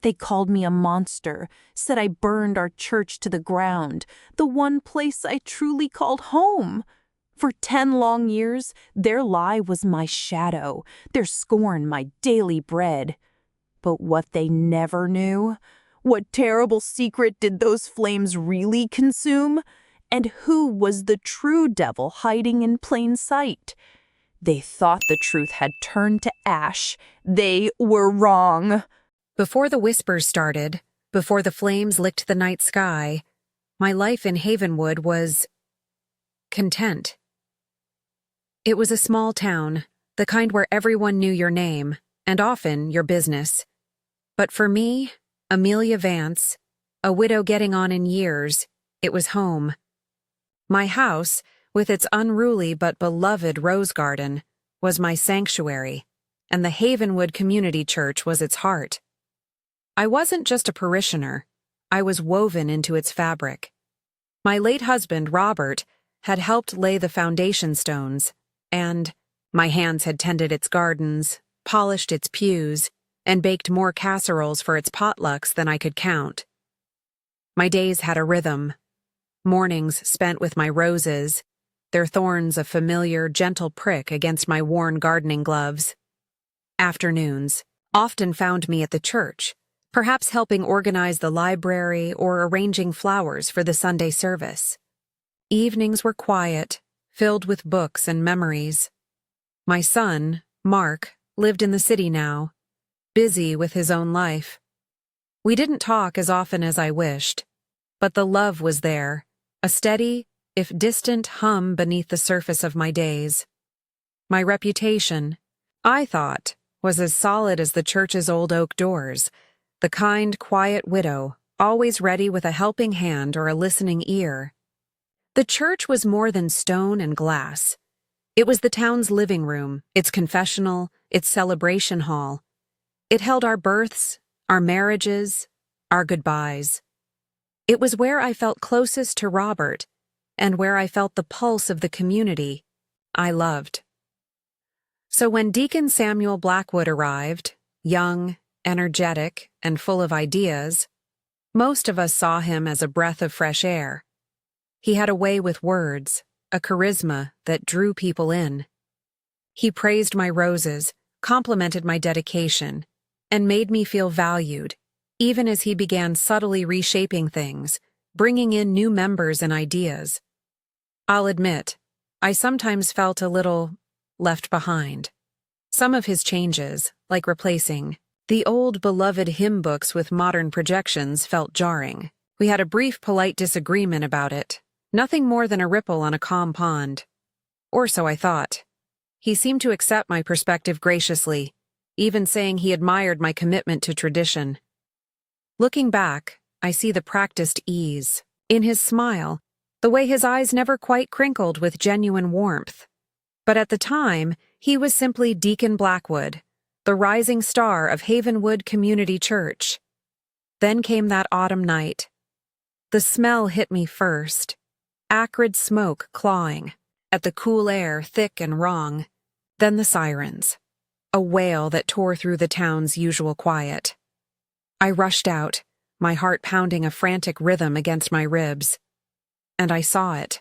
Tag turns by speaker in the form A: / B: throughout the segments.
A: They called me a monster, said I burned our church to the ground, the one place I truly called home. For 10 long years, their lie was my shadow, their scorn my daily bread. But what they never knew, what terrible secret did those flames really consume? And who was the true devil hiding in plain sight? They thought the truth had turned to ash. They were wrong.
B: Before the whispers started, before the flames licked the night sky, my life in Havenwood was content. It was a small town, the kind where everyone knew your name, and often your business. But for me, Amelia Vance, a widow getting on in years, it was home. My house, with its unruly but beloved rose garden, was my sanctuary, and the Havenwood Community Church was its heart. I wasn't just a parishioner, I was woven into its fabric. My late husband, Robert, had helped lay the foundation stones, and my hands had tended its gardens, polished its pews, and baked more casseroles for its potlucks than I could count. My days had a rhythm. Mornings spent with my roses, their thorns a familiar, gentle prick against my worn gardening gloves. Afternoons often found me at the church, perhaps helping organize the library or arranging flowers for the Sunday service. Evenings were quiet, filled with books and memories. My son, Mark, lived in the city now, busy with his own life. We didn't talk as often as I wished, but the love was there, a steady, if distant hum beneath the surface of my days. My reputation, I thought, was as solid as the church's old oak doors, the kind, quiet widow, always ready with a helping hand or a listening ear. The church was more than stone and glass. It was the town's living room, its confessional, its celebration hall. It held our births, our marriages, our goodbyes. It was where I felt closest to Robert, and where I felt the pulse of the community I loved. So when Deacon Samuel Blackwood arrived, young, energetic, and full of ideas, most of us saw him as a breath of fresh air. He had a way with words, a charisma that drew people in. He praised my roses, complimented my dedication, and made me feel valued, even as he began subtly reshaping things, bringing in new members and ideas. I'll admit, I sometimes felt a little left behind. Some of his changes, like replacing the old beloved hymn books with modern projections, felt jarring. We had a brief polite disagreement about it, nothing more than a ripple on a calm pond. Or so I thought. He seemed to accept my perspective graciously, even saying he admired my commitment to tradition. Looking back, I see the practiced ease in his smile, the way his eyes never quite crinkled with genuine warmth. But at the time, he was simply Deacon Blackwood, the rising star of Havenwood Community Church. Then came that autumn night. The smell hit me first, acrid smoke clawing at the cool air, thick and wrong. Then the sirens, a wail that tore through the town's usual quiet. I rushed out, my heart pounding a frantic rhythm against my ribs. And I saw it.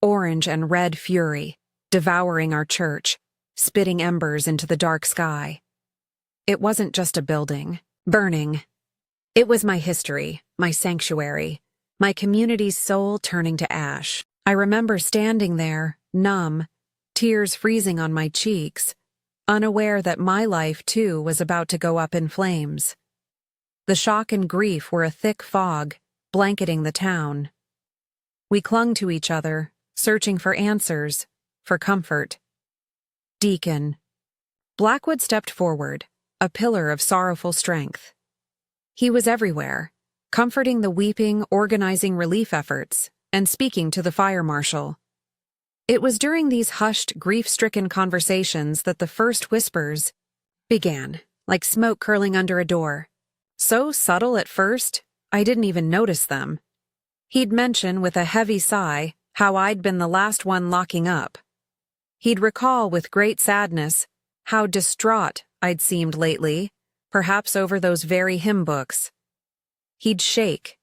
B: Orange and red fury, devouring our church, spitting embers into the dark sky. It wasn't just a building, burning. It was my history, my sanctuary, my community's soul turning to ash. I remember standing there, numb, tears freezing on my cheeks, unaware that my life, too, was about to go up in flames. The shock and grief were a thick fog, blanketing the town. We clung to each other, searching for answers, for comfort. Deacon. Blackwood stepped forward, a pillar of sorrowful strength. He was everywhere, comforting the weeping, organizing relief efforts, and speaking to the fire marshal. It was during these hushed, grief-stricken conversations that the first whispers began, like smoke curling under a door. So subtle at first, I didn't even notice them. He'd mention with a heavy sigh how I'd been the last one locking up. He'd recall with great sadness how distraught I'd seemed lately, perhaps over those very hymn books. He'd shake,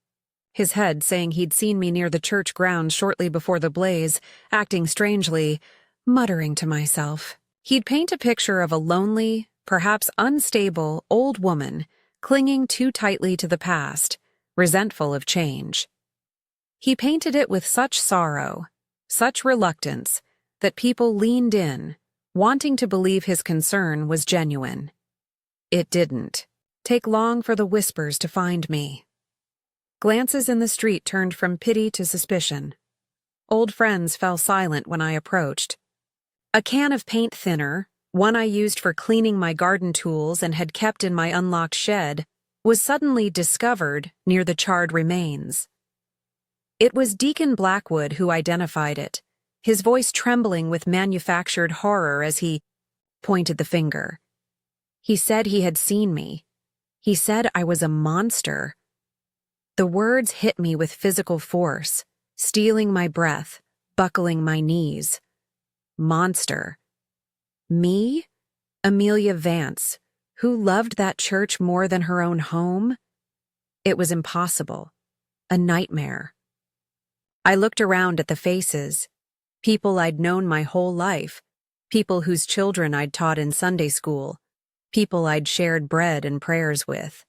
B: his head saying he'd seen me near the church grounds shortly before the blaze, acting strangely, muttering to myself. He'd paint a picture of a lonely, perhaps unstable, old woman clinging too tightly to the past, resentful of change. He painted it with such sorrow, such reluctance, that people leaned in, wanting to believe his concern was genuine. It didn't take long for the whispers to find me. Glances in the street turned from pity to suspicion. Old friends fell silent when I approached. A can of paint thinner, one I used for cleaning my garden tools and had kept in my unlocked shed, was suddenly discovered near the charred remains. It was Deacon Blackwood who identified it, his voice trembling with manufactured horror as he pointed the finger. He said he had seen me. He said I was a monster. The words hit me with physical force, stealing my breath, buckling my knees. Monster. Me? Amelia Vance, who loved that church more than her own home? It was impossible. A nightmare. I looked around at the faces, people I'd known my whole life, people whose children I'd taught in Sunday school, people I'd shared bread and prayers with.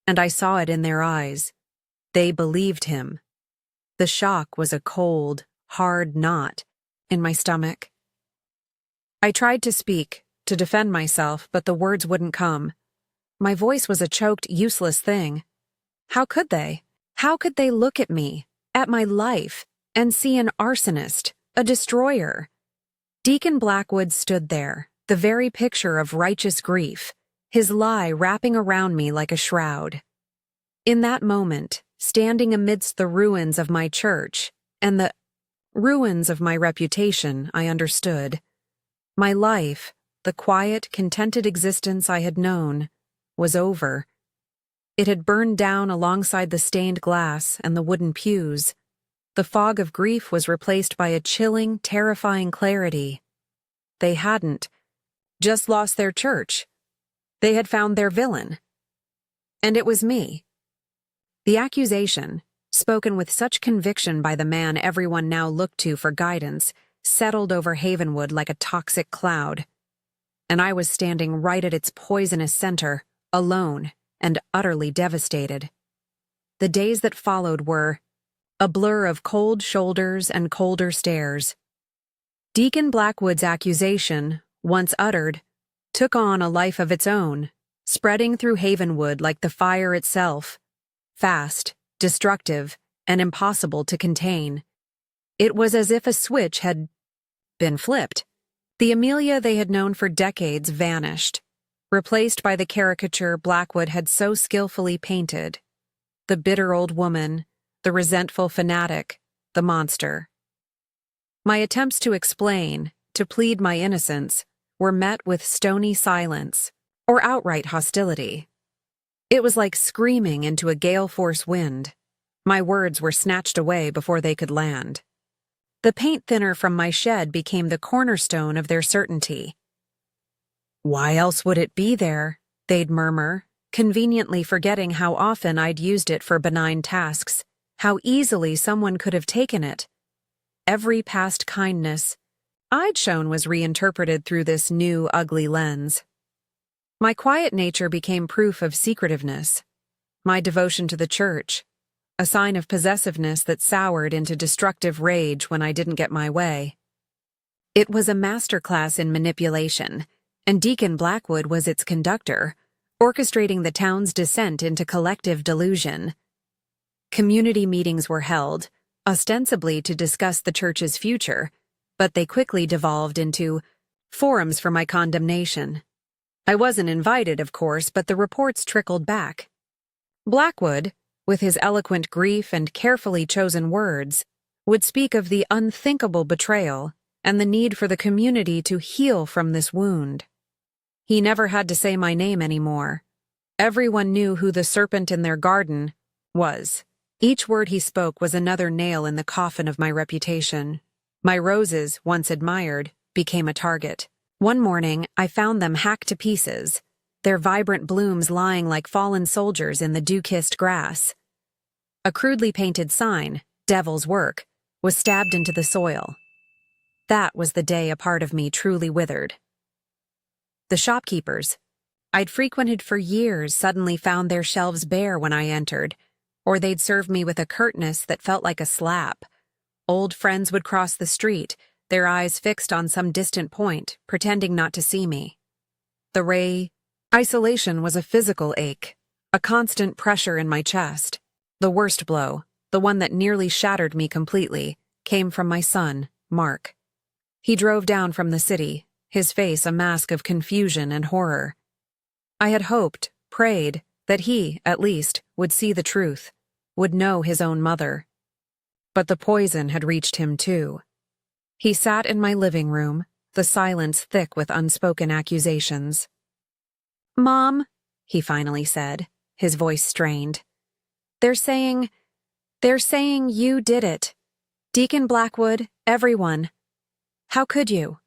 B: And I saw it in their eyes. They believed him. The shock was a cold, hard knot in my stomach. I tried to speak, to defend myself, but the words wouldn't come. My voice was a choked, useless thing. How could they? How could they look at me, at my life, and see an arsonist, a destroyer? Deacon Blackwood stood there, the very picture of righteous grief, his lie wrapping around me like a shroud. In that moment, standing amidst the ruins of my church and the ruins of my reputation, I understood. My life, the quiet, contented existence I had known, was over. It had burned down alongside the stained glass and the wooden pews. The fog of grief was replaced by a chilling, terrifying clarity. They hadn't just lost their church. They had found their villain. And it was me. The accusation, spoken with such conviction by the man everyone now looked to for guidance, settled over Havenwood like a toxic cloud. And I was standing right at its poisonous center, alone and utterly devastated. The days that followed were a blur of cold shoulders and colder stares. Deacon Blackwood's accusation, once uttered, took on a life of its own, spreading through Havenwood like the fire itself, fast, destructive, and impossible to contain. It was as if a switch had been flipped. The Amelia they had known for decades vanished, replaced by the caricature Blackwood had so skillfully painted. The bitter old woman, the resentful fanatic, the monster. My attempts to explain, to plead my innocence, were met with stony silence, or outright hostility. It was like screaming into a gale-force wind. My words were snatched away before they could land. The paint thinner from my shed became the cornerstone of their certainty. Why else would it be there? They'd murmur, conveniently forgetting how often I'd used it for benign tasks, how easily someone could have taken it. Every past kindness I'd shown was reinterpreted through this new, ugly lens. My quiet nature became proof of secretiveness. My devotion to the church, a sign of possessiveness that soured into destructive rage when I didn't get my way. It was a masterclass in manipulation, and Deacon Blackwood was its conductor, orchestrating the town's descent into collective delusion. Community meetings were held, ostensibly to discuss the church's future, but they quickly devolved into forums for my condemnation. I wasn't invited, of course, but the reports trickled back. Blackwood, with his eloquent grief and carefully chosen words, would speak of the unthinkable betrayal and the need for the community to heal from this wound. He never had to say my name anymore. Everyone knew who the serpent in their garden was. Each word he spoke was another nail in the coffin of my reputation. My roses, once admired, became a target. One morning, I found them hacked to pieces, their vibrant blooms lying like fallen soldiers in the dew-kissed grass. A crudely painted sign, "Devil's Work," was stabbed into the soil. That was the day a part of me truly withered. The shopkeepers I'd frequented for years suddenly found their shelves bare when I entered, or they'd serve me with a curtness that felt like a slap. Old friends would cross the street, their eyes fixed on some distant point, pretending not to see me. Isolation was a physical ache, a constant pressure in my chest. The worst blow, the one that nearly shattered me completely, came from my son, Mark. He drove down from the city, his face a mask of confusion and horror. I had hoped, prayed, that he, at least, would see the truth, would know his own mother. But the poison had reached him too. He sat in my living room, the silence thick with unspoken accusations. "Mom," he finally said, his voice strained. They're saying you did it. Deacon Blackwood, everyone. How could you?"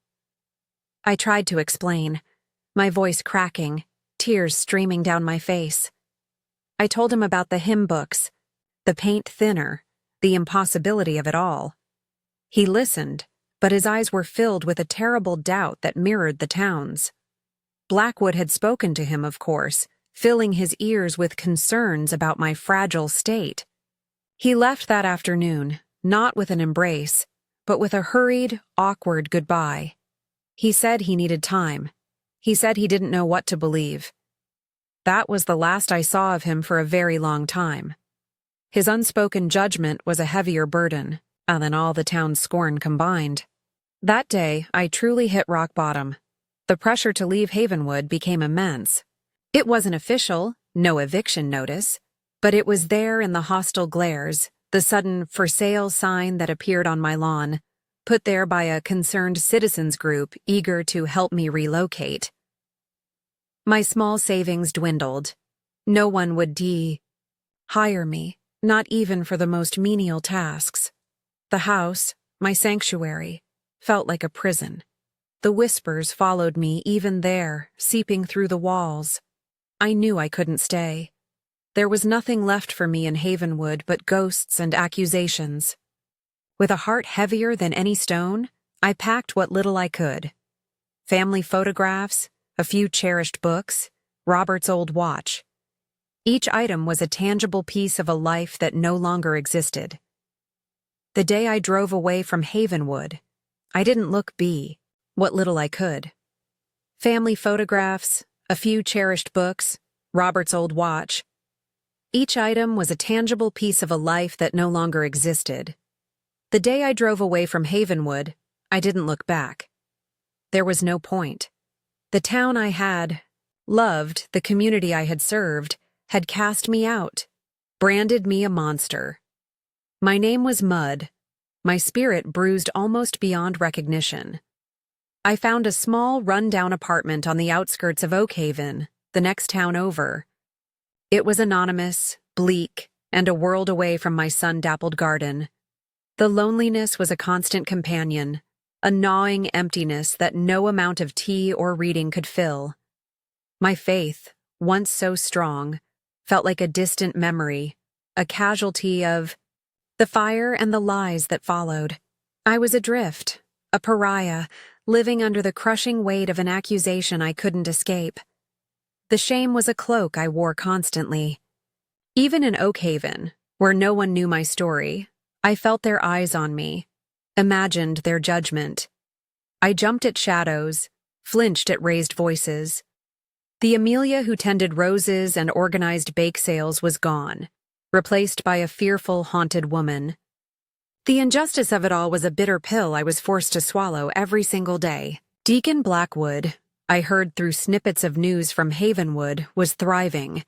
B: I tried to explain, my voice cracking, tears streaming down my face. I told him about the hymn books, the paint thinner, the impossibility of it all. He listened, but his eyes were filled with a terrible doubt that mirrored the town's. Blackwood had spoken to him, of course, filling his ears with concerns about my fragile state. He left that afternoon, not with an embrace, but with a hurried, awkward goodbye. He said he needed time. He said he didn't know what to believe. That was the last I saw of him for a very long time. His unspoken judgment was a heavier burden than all the town's scorn combined. That day, I truly hit rock bottom. The pressure to leave Havenwood became immense. It wasn't official, no eviction notice, but it was there in the hostile glares, the sudden "for sale" sign that appeared on my lawn, put there by a concerned citizens group eager to help me relocate. My small savings dwindled. No one would hire me, not even for the most menial tasks. The house, my sanctuary, felt like a prison. The whispers followed me even there, seeping through the walls. I knew I couldn't stay. There was nothing left for me in Havenwood but ghosts and accusations. With a heart heavier than any stone, I packed what little I could. Family photographs, a few cherished books, Robert's old watch. Each item was a tangible piece of a life that no longer existed. The day I drove away from Havenwood, I didn't look what little I could. Family photographs, a few cherished books, Robert's old watch. Each item was a tangible piece of a life that no longer existed. The day I drove away from Havenwood, I didn't look back. There was no point. The town I had loved, the community I had served, had cast me out, branded me a monster. My name was mud, my spirit bruised almost beyond recognition. I found a small, run-down apartment on the outskirts of Oakhaven, the next town over. It was anonymous, bleak, and a world away from my sun-dappled garden. The loneliness was a constant companion, a gnawing emptiness that no amount of tea or reading could fill. My faith, once so strong, felt like a distant memory, a casualty of the fire and the lies that followed. I was adrift, a pariah, living under the crushing weight of an accusation I couldn't escape. The shame was a cloak I wore constantly. Even in Oakhaven, where no one knew my story, I felt their eyes on me, imagined their judgment. I jumped at shadows, flinched at raised voices. The Amelia who tended roses and organized bake sales was gone, replaced by a fearful, haunted woman. The injustice of it all was a bitter pill I was forced to swallow every single day. Deacon Blackwood, I heard through snippets of news from Havenwood, was thriving.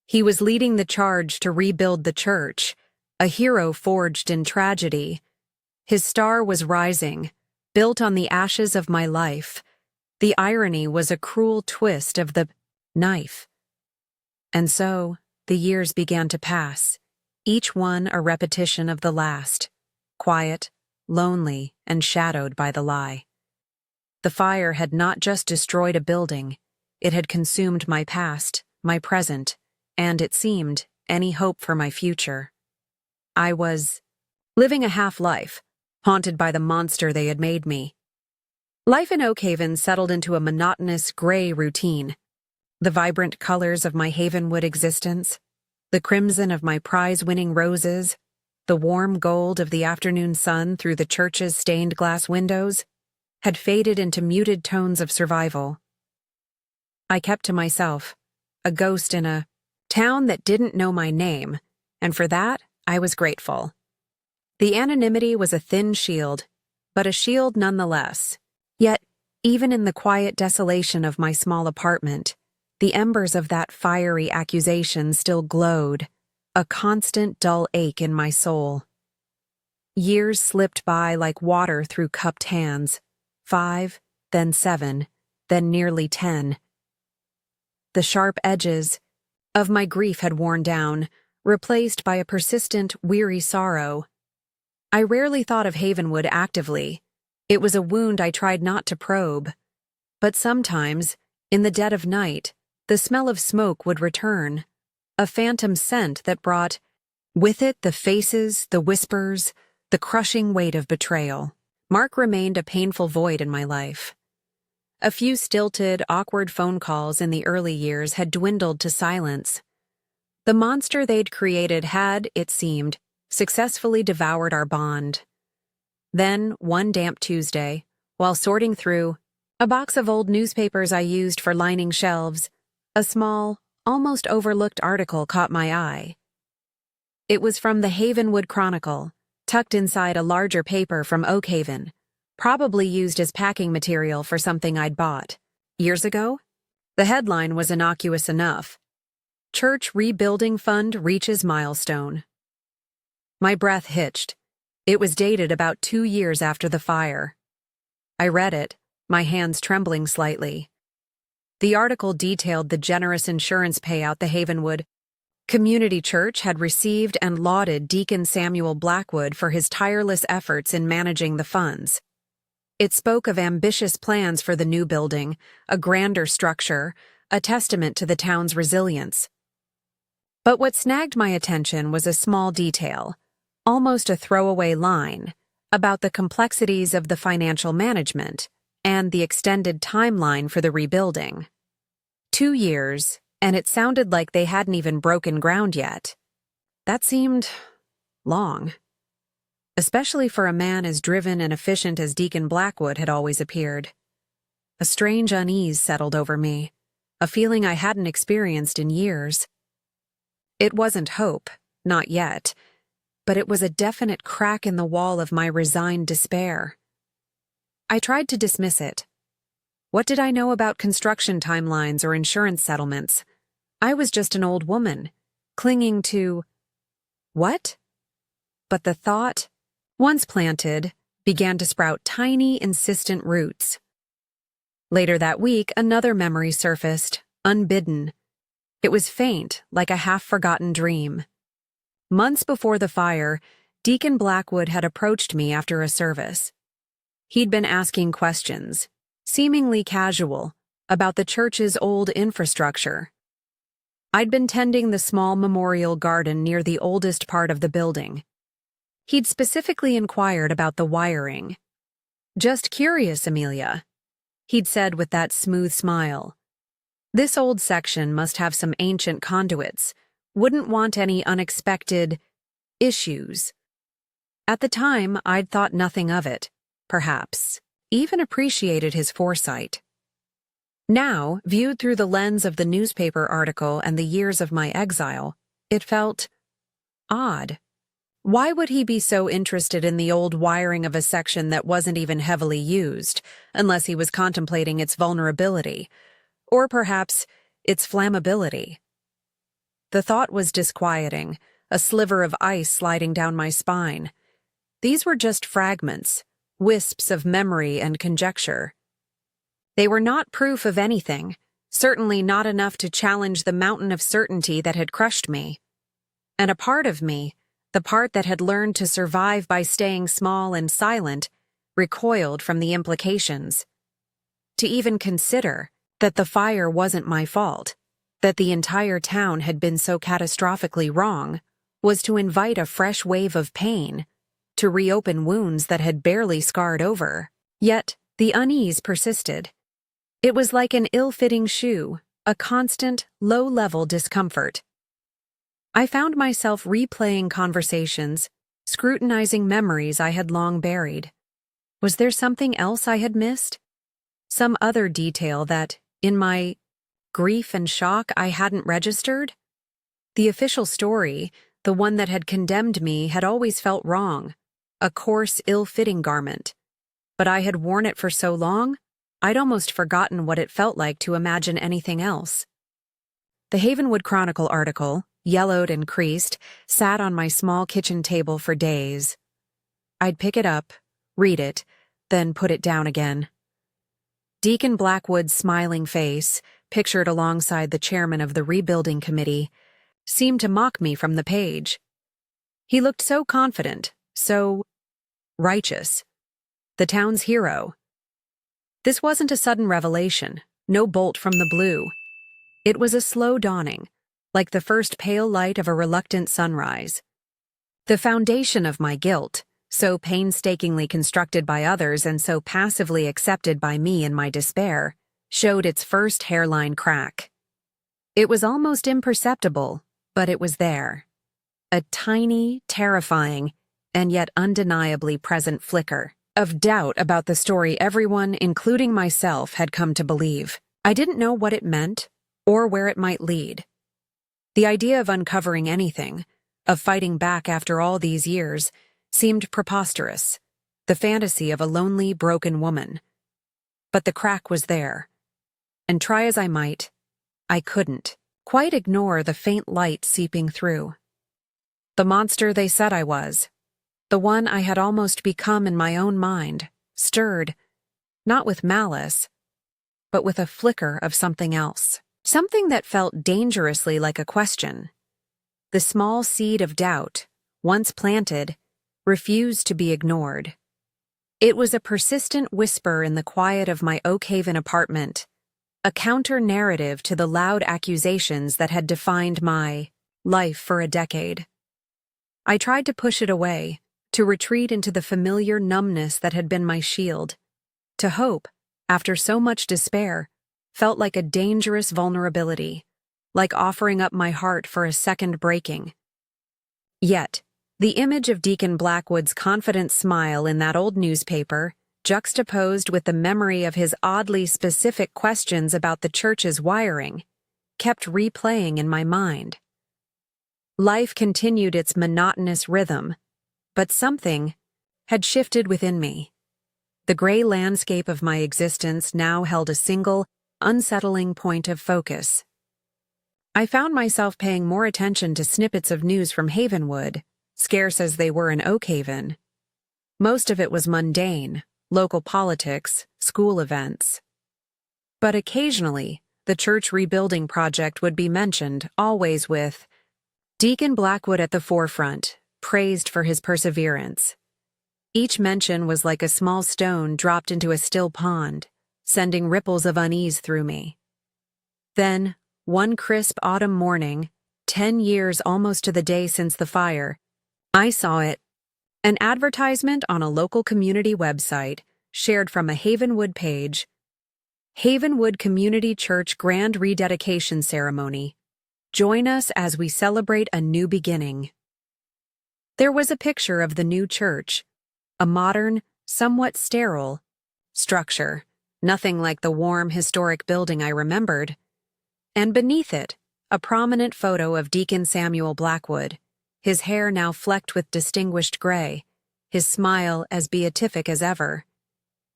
B: He was leading the charge to rebuild the church, a hero forged in tragedy. His star was rising, built on the ashes of my life. The irony was a cruel twist of the knife. And so, the years began to pass, each one a repetition of the last. Quiet, lonely, and shadowed by the lie. The fire had not just destroyed a building, It had consumed my past, my present, and, it seemed, any hope for my future. I was living a half-life, haunted by the monster they had made me. Life in Oakhaven settled into a monotonous, gray routine. The vibrant colors of my Havenwood existence, the crimson of my prize-winning roses, the warm gold of the afternoon sun through the church's stained glass windows, had faded into muted tones of survival. I kept to myself, a ghost in a town that didn't know my name, and for that, I was grateful. The anonymity was a thin shield, but a shield nonetheless. Yet, even in the quiet desolation of my small apartment, the embers of that fiery accusation still glowed, a constant dull ache in my soul. Years slipped by like water through cupped hands, 5, then 7, then nearly 10. The sharp edges of my grief had worn down, replaced by a persistent, weary sorrow. I rarely thought of Havenwood actively. It was a wound I tried not to probe. But sometimes, in the dead of night, the smell of smoke would return, a phantom scent that brought with it the faces, the whispers, the crushing weight of betrayal. Mark remained a painful void in my life. A few stilted, awkward phone calls in the early years had dwindled to silence. The monster they'd created had, it seemed, successfully devoured our bond. Then, one damp Tuesday, while sorting through a box of old newspapers I used for lining shelves, a small, almost overlooked article caught my eye. It was from the Havenwood Chronicle, tucked inside a larger paper from Oakhaven, probably used as packing material for something I'd bought. Years ago? The headline was innocuous enough. Church Rebuilding Fund reaches milestone. My breath hitched. It was dated about 2 years after the fire. I read it, my hands trembling slightly. The article detailed the generous insurance payout the Havenwood Community Church had received and lauded Deacon Samuel Blackwood for his tireless efforts in managing the funds. It spoke of ambitious plans for the new building, a grander structure, a testament to the town's resilience. But what snagged my attention was a small detail, almost a throwaway line, about the complexities of the financial management and the extended timeline for the rebuilding. 2 years, and it sounded like they hadn't even broken ground yet. That seemed long. Especially for a man as driven and efficient as Deacon Blackwood had always appeared. A strange unease settled over me, a feeling I hadn't experienced in years. It wasn't hope, not yet, but it was a definite crack in the wall of my resigned despair. I tried to dismiss it. What did I know about construction timelines or insurance settlements? I was just an old woman, clinging to... What? But the thought, once planted, began to sprout tiny, insistent roots. Later that week, another memory surfaced, unbidden. It was faint, like a half-forgotten dream. Months before the fire, Deacon Blackwood had approached me after a service. He'd been asking questions, seemingly casual, about the church's old infrastructure. I'd been tending the small memorial garden near the oldest part of the building. He'd specifically inquired about the wiring. "Just curious, Amelia," he'd said with that smooth smile. "This old section must have some ancient conduits. Wouldn't want any unexpected issues." At the time, I'd thought nothing of it, perhaps, even appreciated his foresight. Now, viewed through the lens of the newspaper article and the years of my exile, it felt odd. Why would he be so interested in the old wiring of a section that wasn't even heavily used, unless he was contemplating its vulnerability, or perhaps its flammability? The thought was disquieting, a sliver of ice sliding down my spine. These were just fragments, wisps of memory and conjecture. They were not proof of anything, certainly not enough to challenge the mountain of certainty that had crushed me. And a part of me, the part that had learned to survive by staying small and silent, recoiled from the implications. To even consider, that the fire wasn't my fault, that the entire town had been so catastrophically wrong, was to invite a fresh wave of pain, to reopen wounds that had barely scarred over. Yet, the unease persisted. It was like an ill-fitting shoe, a constant, low-level discomfort. I found myself replaying conversations, scrutinizing memories I had long buried. Was there something else I had missed? Some other detail that, in my grief and shock, I hadn't registered? The official story, the one that had condemned me, had always felt wrong, a coarse, ill-fitting garment. But I had worn it for so long, I'd almost forgotten what it felt like to imagine anything else. The Havenwood Chronicle article, yellowed and creased, sat on my small kitchen table for days. I'd pick it up, read it, then put it down again. Deacon Blackwood's smiling face, pictured alongside the chairman of the rebuilding committee, seemed to mock me from the page. He looked so confident, so righteous. The town's hero. This wasn't a sudden revelation, no bolt from the blue. It was a slow dawning, like the first pale light of a reluctant sunrise. The foundation of my guilt, so painstakingly constructed by others and so passively accepted by me in my despair, showed its first hairline crack. It was almost imperceptible, but it was there. A tiny, terrifying, and yet undeniably present flicker of doubt about the story everyone, including myself, had come to believe. I didn't know what it meant or where it might lead. The idea of uncovering anything, of fighting back after all these years, seemed preposterous, the fantasy of a lonely, broken woman. But the crack was there, and try as I might, I couldn't quite ignore the faint light seeping through. The monster they said I was, the one I had almost become in my own mind, stirred, not with malice, but with a flicker of something else. Something that felt dangerously like a question. The small seed of doubt, once planted, refused to be ignored. It was a persistent whisper in the quiet of my Oak Haven apartment, a counter-narrative to the loud accusations that had defined my life for a decade. I tried to push it away, to retreat into the familiar numbness that had been my shield. To hope, after so much despair, felt like a dangerous vulnerability, like offering up my heart for a second breaking. Yet, the image of Deacon Blackwood's confident smile in that old newspaper, juxtaposed with the memory of his oddly specific questions about the church's wiring, kept replaying in my mind. Life continued its monotonous rhythm, but something had shifted within me. The gray landscape of my existence now held a single, unsettling point of focus. I found myself paying more attention to snippets of news from Havenwood, scarce as they were in Oak Haven. Most of it was mundane, local politics, school events. But occasionally, the church rebuilding project would be mentioned, always with Deacon Blackwood at the forefront, praised for his perseverance. Each mention was like a small stone dropped into a still pond, sending ripples of unease through me. Then, one crisp autumn morning, 10 years almost to the day since the fire, I saw it. An advertisement on a local community website, shared from a Havenwood page. Havenwood Community Church Grand Rededication Ceremony. Join us as we celebrate a new beginning. There was a picture of the new church, a modern, somewhat sterile structure, nothing like the warm, historic building I remembered. And beneath it, a prominent photo of Deacon Samuel Blackwood, his hair now flecked with distinguished gray, his smile as beatific as ever.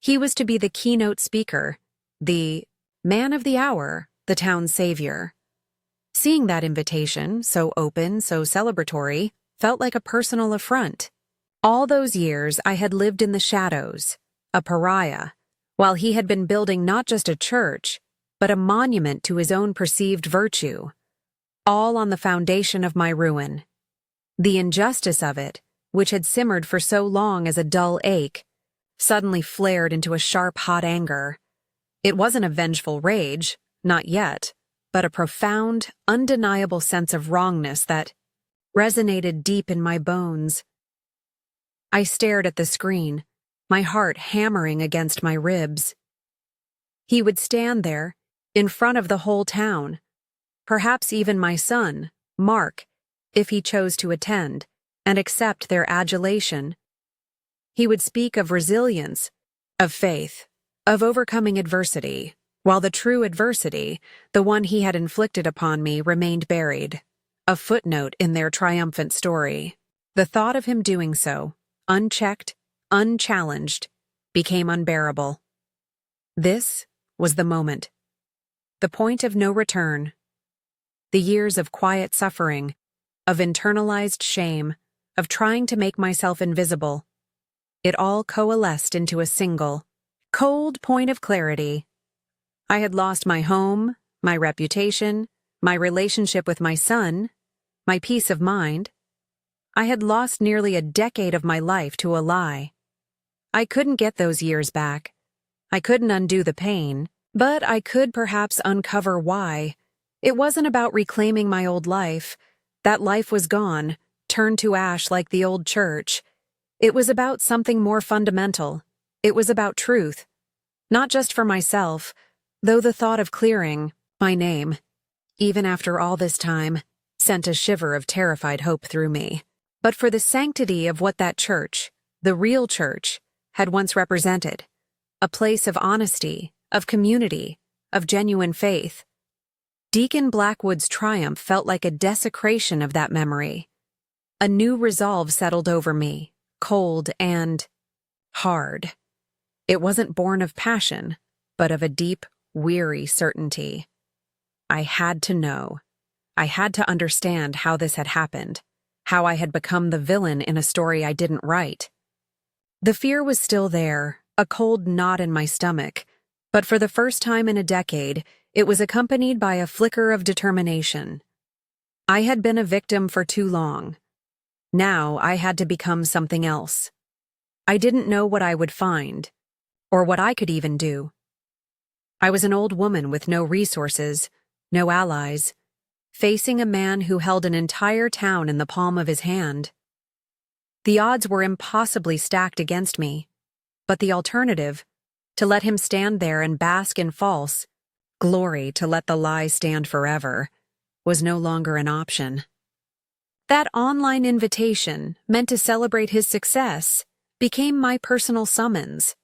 B: He was to be the keynote speaker, the man of the hour, the town's savior. Seeing that invitation, so open, so celebratory, felt like a personal affront. All those years I had lived in the shadows, a pariah, while he had been building not just a church, but a monument to his own perceived virtue, all on the foundation of my ruin. The injustice of it, which had simmered for so long as a dull ache, suddenly flared into a sharp, hot anger. It wasn't a vengeful rage, not yet, but a profound, undeniable sense of wrongness that resonated deep in my bones. I stared at the screen, my heart hammering against my ribs. He would stand there, in front of the whole town, perhaps even my son, Mark, if he chose to attend, and accept their adulation. He would speak of resilience, of faith, of overcoming adversity, while the true adversity, the one he had inflicted upon me, remained buried, a footnote in their triumphant story. The thought of him doing so, unchecked, unchallenged, became unbearable. This was the moment. The point of no return. The years of quiet suffering, of internalized shame, of trying to make myself invisible. It all coalesced into a single, cold point of clarity. I had lost my home, my reputation, my relationship with my son, my peace of mind. I had lost nearly a decade of my life to a lie. I couldn't get those years back. I couldn't undo the pain, but I could perhaps uncover why. It wasn't about reclaiming my old life. That life was gone, turned to ash like the old church. It was about something more fundamental. It was about truth. Not just for myself, though the thought of clearing my name, even after all this time, sent a shiver of terrified hope through me. But for the sanctity of what that church, the real church, had once represented. A place of honesty, of community, of genuine faith. Deacon Blackwood's triumph felt like a desecration of that memory. A new resolve settled over me, cold and hard. It wasn't born of passion, but of a deep, weary certainty. I had to know. I had to understand how this had happened, how I had become the villain in a story I didn't write. The fear was still there, a cold knot in my stomach, but for the first time in a decade, it was accompanied by a flicker of determination. I had been a victim for too long. Now I had to become something else. I didn't know what I would find, or what I could even do. I was an old woman with no resources, no allies, facing a man who held an entire town in the palm of his hand. The odds were impossibly stacked against me, but the alternative, to let him stand there and bask in false glory, to let the lie stand forever, was no longer an option. That online invitation, meant to celebrate his success, became my personal summons.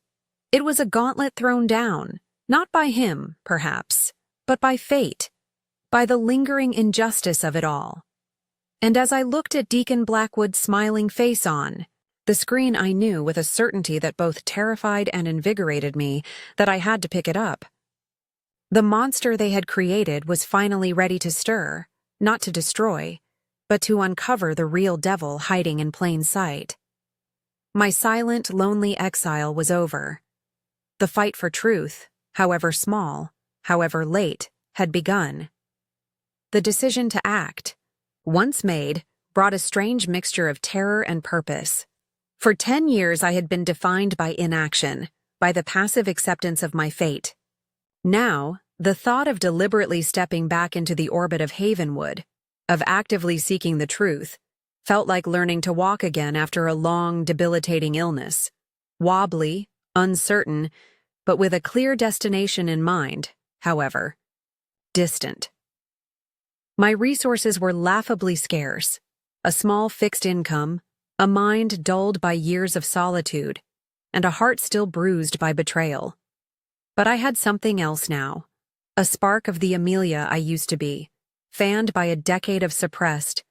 B: It was a gauntlet thrown down, not by him, perhaps, but by fate, by the lingering injustice of it all. And as I looked at Deacon Blackwood's smiling face on the screen, I knew with a certainty that both terrified and invigorated me that I had to pick it up. The monster they had created was finally ready to stir, not to destroy, but to uncover the real devil hiding in plain sight. My silent, lonely exile was over. The fight for truth, however small, however late, had begun. The decision to act, once made, brought a strange mixture of terror and purpose. For 10 years I had been defined by inaction, by the passive acceptance of my fate. Now, the thought of deliberately stepping back into the orbit of Havenwood, of actively seeking the truth, felt like learning to walk again after a long, debilitating illness. Wobbly, uncertain, but with a clear destination in mind, however. Distant. My resources were laughably scarce. A small fixed income, a mind dulled by years of solitude, and a heart still bruised by betrayal. But I had something else now. A spark of the Amelia I used to be, fanned by a decade of suppressed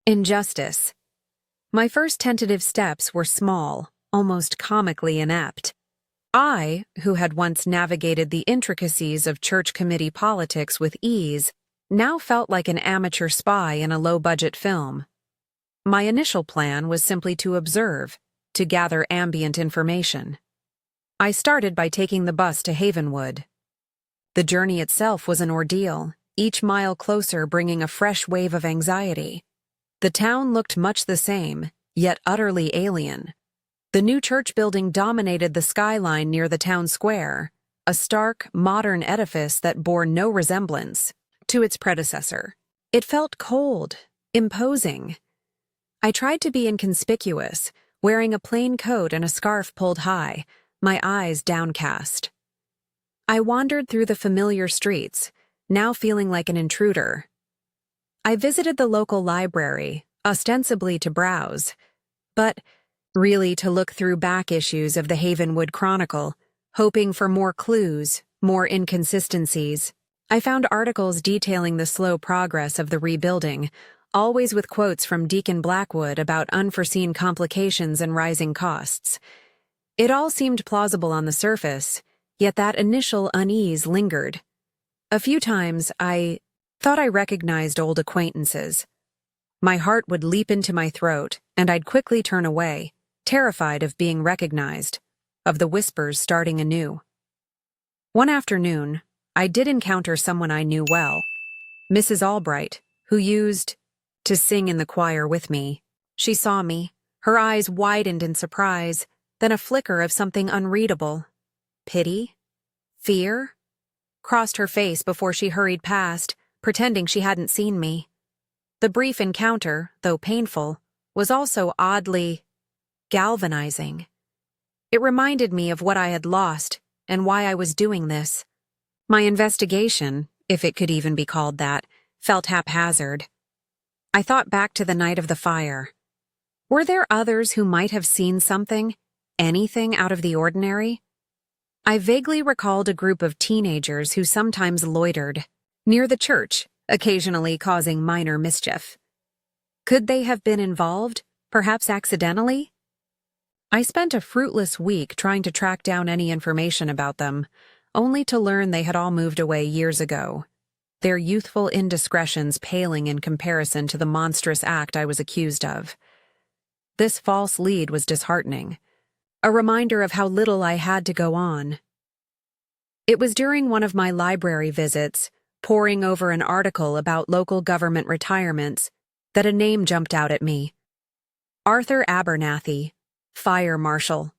B: injustice. My first tentative steps were small, almost comically inept. I, who had once navigated the intricacies of church committee politics with ease, now felt like an amateur spy in a low-budget film. My initial plan was simply to observe, to gather ambient information. I started by taking the bus to Havenwood. The journey itself was an ordeal, each mile closer bringing a fresh wave of anxiety. The town looked much the same, yet utterly alien. The new church building dominated the skyline near the town square, a stark, modern edifice that bore no resemblance to its predecessor. It felt cold, imposing. I tried to be inconspicuous, wearing a plain coat and a scarf pulled high, my eyes downcast. I wandered through the familiar streets, now feeling like an intruder. I visited the local library, ostensibly to browse, but really to look through back issues of the Havenwood Chronicle, hoping for more clues, more inconsistencies. I found articles detailing the slow progress of the rebuilding, always with quotes from Deacon Blackwood about unforeseen complications and rising costs. It all seemed plausible on the surface, yet that initial unease lingered. A few times I thought I recognized old acquaintances. My heart would leap into my throat, and I'd quickly turn away, terrified of being recognized, of the whispers starting anew. One afternoon, I did encounter someone I knew well, Mrs. Albright, who used to sing in the choir with me. She saw me, her eyes widened in surprise, then a flicker of something unreadable. Pity? Fear? Crossed her face before she hurried past, pretending she hadn't seen me. The brief encounter, though painful, was also oddly galvanizing. It reminded me of what I had lost and why I was doing this. My investigation, if it could even be called that, felt haphazard. I thought back to the night of the fire. Were there others who might have seen something, anything out of the ordinary? I vaguely recalled a group of teenagers who sometimes loitered near the church, occasionally causing minor mischief. Could they have been involved, perhaps accidentally? I spent a fruitless week trying to track down any information about them, only to learn they had all moved away years ago, their youthful indiscretions paling in comparison to the monstrous act I was accused of. This false lead was disheartening, a reminder of how little I had to go on. It was during one of my library visits, poring over an article about local government retirements, that a name jumped out at me. Arthur Abernathy, fire marshal.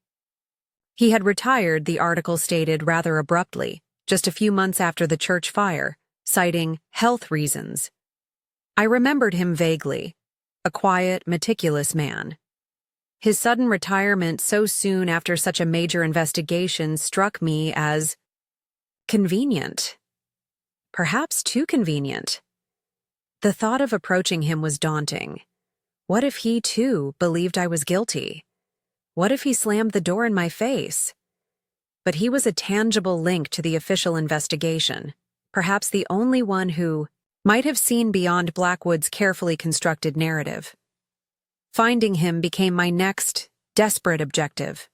B: He had retired, the article stated rather abruptly, just a few months after the church fire, citing health reasons. I remembered him vaguely, a quiet, meticulous man. His sudden retirement so soon after such a major investigation struck me as convenient. Perhaps too convenient. The thought of approaching him was daunting. What if he, too, believed I was guilty? What if he slammed the door in my face? But he was a tangible link to the official investigation, perhaps the only one who might have seen beyond Blackwood's carefully constructed narrative. Finding him became my next, desperate objective.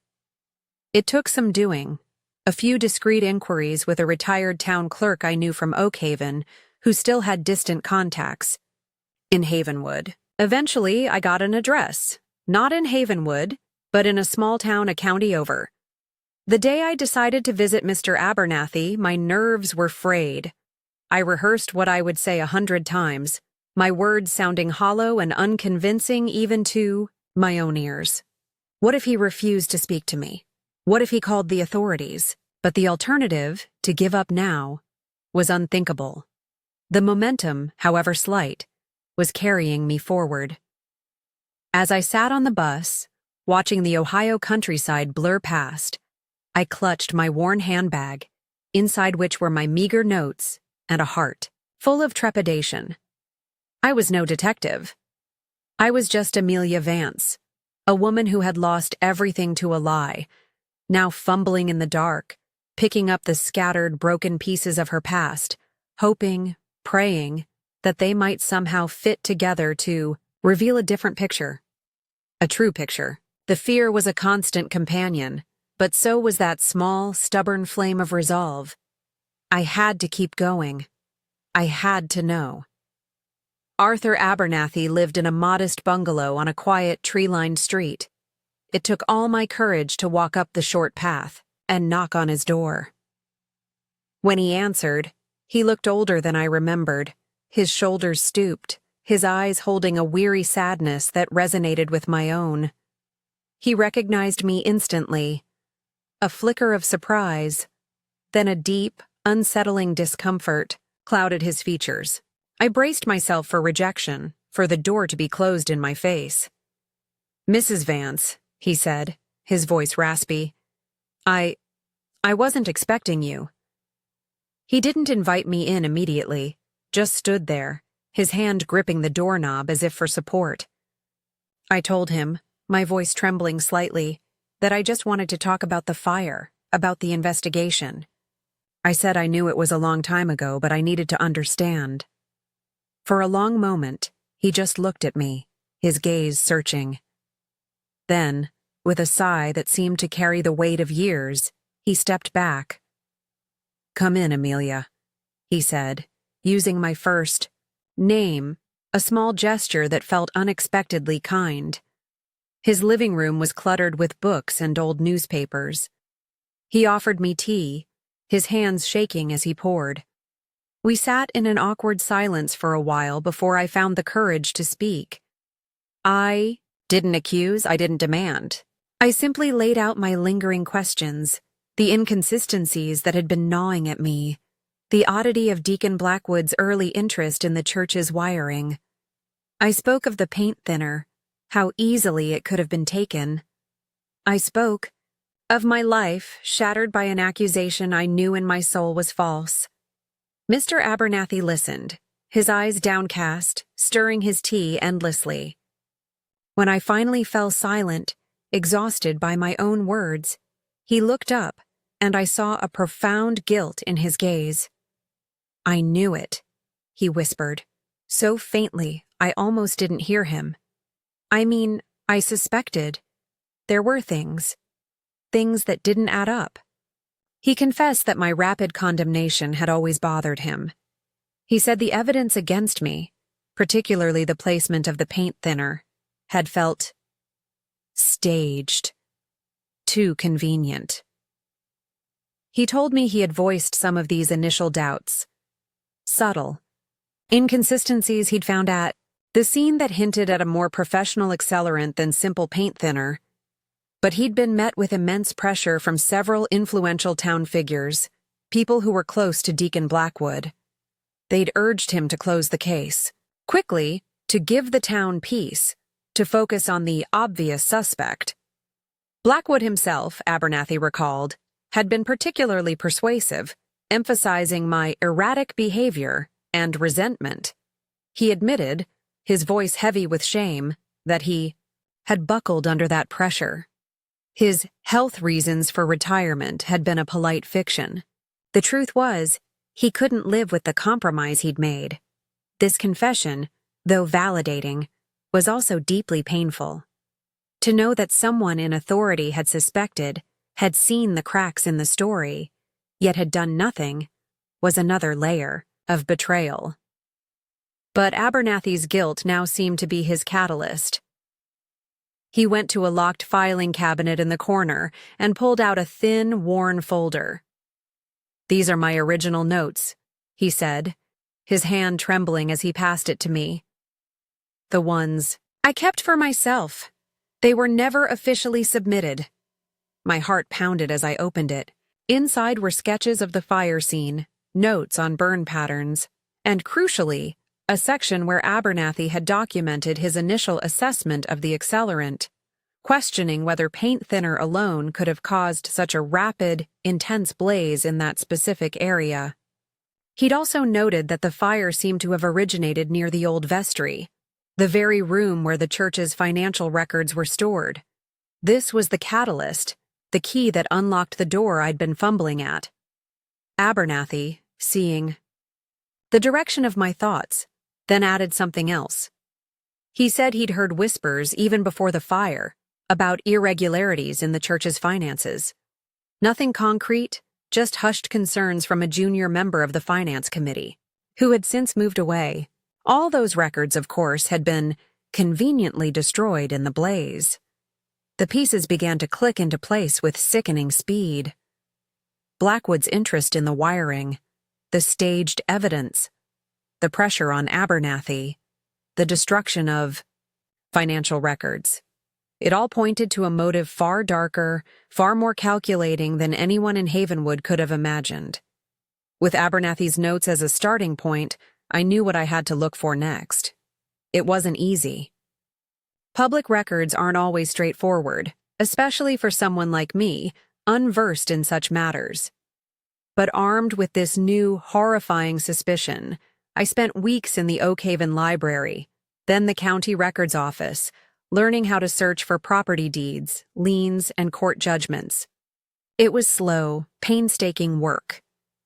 B: It took some doing, a few discreet inquiries with a retired town clerk I knew from Oakhaven, who still had distant contacts in Havenwood. Eventually, I got an address, not in Havenwood, but in a small town a county over. The day I decided to visit Mr. Abernathy, my nerves were frayed. I rehearsed what I would say 100 times, my words sounding hollow and unconvincing even to my own ears. What if he refused to speak to me? What if he called the authorities? But the alternative, to give up now, was unthinkable. The momentum, however slight, was carrying me forward. As I sat on the bus, watching the Ohio countryside blur past, I clutched my worn handbag, inside which were my meager notes and a heart full of trepidation. I was no detective. I was just Amelia Vance, a woman who had lost everything to a lie, now fumbling in the dark, picking up the scattered, broken pieces of her past, hoping, praying, that they might somehow fit together to reveal a different picture. A true picture. The fear was a constant companion, but so was that small, stubborn flame of resolve. I had to keep going. I had to know. Arthur Abernathy lived in a modest bungalow on a quiet, tree-lined street. It took all my courage to walk up the short path and knock on his door. When he answered, he looked older than I remembered, his shoulders stooped, his eyes holding a weary sadness that resonated with my own. He recognized me instantly. A flicker of surprise, Then a deep, unsettling discomfort clouded his features. I braced myself for rejection, for the door to be closed in my face. "Mrs. Vance," he said, his voice raspy, I wasn't expecting you." He didn't invite me in immediately, just stood there, his hand gripping the doorknob as if for support. I told him, my voice trembling slightly, that I just wanted to talk about the fire, about the investigation. I said I knew it was a long time ago, but I needed to understand. For a long moment, he just looked at me, his gaze searching. Then, with a sigh that seemed to carry the weight of years, he stepped back. "Come in, Amelia," he said, using my first name, a small gesture that felt unexpectedly kind. His living room was cluttered with books and old newspapers. He offered me tea, his hands shaking as he poured. We sat in an awkward silence for a while before I found the courage to speak. I didn't accuse, I didn't demand. I simply laid out my lingering questions, the inconsistencies that had been gnawing at me, the oddity of Deacon Blackwood's early interest in the church's wiring. I spoke of the paint thinner, how easily it could have been taken. I spoke of my life shattered by an accusation I knew in my soul was false. Mr. Abernathy listened, his eyes downcast, stirring his tea endlessly. When I finally fell silent, exhausted by my own words, he looked up, and I saw a profound guilt in his gaze. "I knew it," he whispered, so faintly I almost didn't hear him. I suspected. There were things that didn't add up. He confessed that my rapid condemnation had always bothered him. He said the evidence against me, particularly the placement of the paint thinner, had felt staged, too convenient. He told me he had voiced some of these initial doubts. Subtle inconsistencies he'd found at the scene that hinted at a more professional accelerant than simple paint thinner, but he'd been met with immense pressure from several influential town figures, people who were close to Deacon Blackwood. They'd urged him to close the case, quickly, to give the town peace, to focus on the obvious suspect. Blackwood himself, Abernathy recalled, had been particularly persuasive, emphasizing my erratic behavior and resentment. He admitted, his voice heavy with shame, that he had buckled under that pressure. His health reasons for retirement had been a polite fiction. The truth was, he couldn't live with the compromise he'd made. This confession, though validating, was also deeply painful. To know that someone in authority had suspected, had seen the cracks in the story, yet had done nothing, was another layer of betrayal. But Abernathy's guilt now seemed to be his catalyst. He went to a locked filing cabinet in the corner and pulled out a thin, worn folder. "These are my original notes," he said, his hand trembling as he passed it to me. "The ones I kept for myself. They were never officially submitted." My heart pounded as I opened it. Inside were sketches of the fire scene, notes on burn patterns, and crucially, a section where Abernathy had documented his initial assessment of the accelerant, questioning whether paint thinner alone could have caused such a rapid, intense blaze in that specific area. He'd also noted that the fire seemed to have originated near the old vestry, the very room where the church's financial records were stored. This was the catalyst, the key that unlocked the door I'd been fumbling at. Abernathy, seeing the direction of my thoughts, then added something else. He said he'd heard whispers even before the fire about irregularities in the church's finances. Nothing concrete, just hushed concerns from a junior member of the finance committee, who had since moved away. All those records, of course, had been conveniently destroyed in the blaze. The pieces began to click into place with sickening speed. Blackwood's interest in the wiring, the staged evidence, the pressure on Abernathy, the destruction of financial records. It all pointed to a motive far darker, far more calculating than anyone in Havenwood could have imagined. With Abernathy's notes as a starting point, I knew what I had to look for next. It wasn't easy. Public records aren't always straightforward, especially for someone like me, unversed in such matters. But armed with this new, horrifying suspicion, I spent weeks in the Oak Haven Library, then the County Records Office, learning how to search for property deeds, liens, and court judgments. It was slow, painstaking work.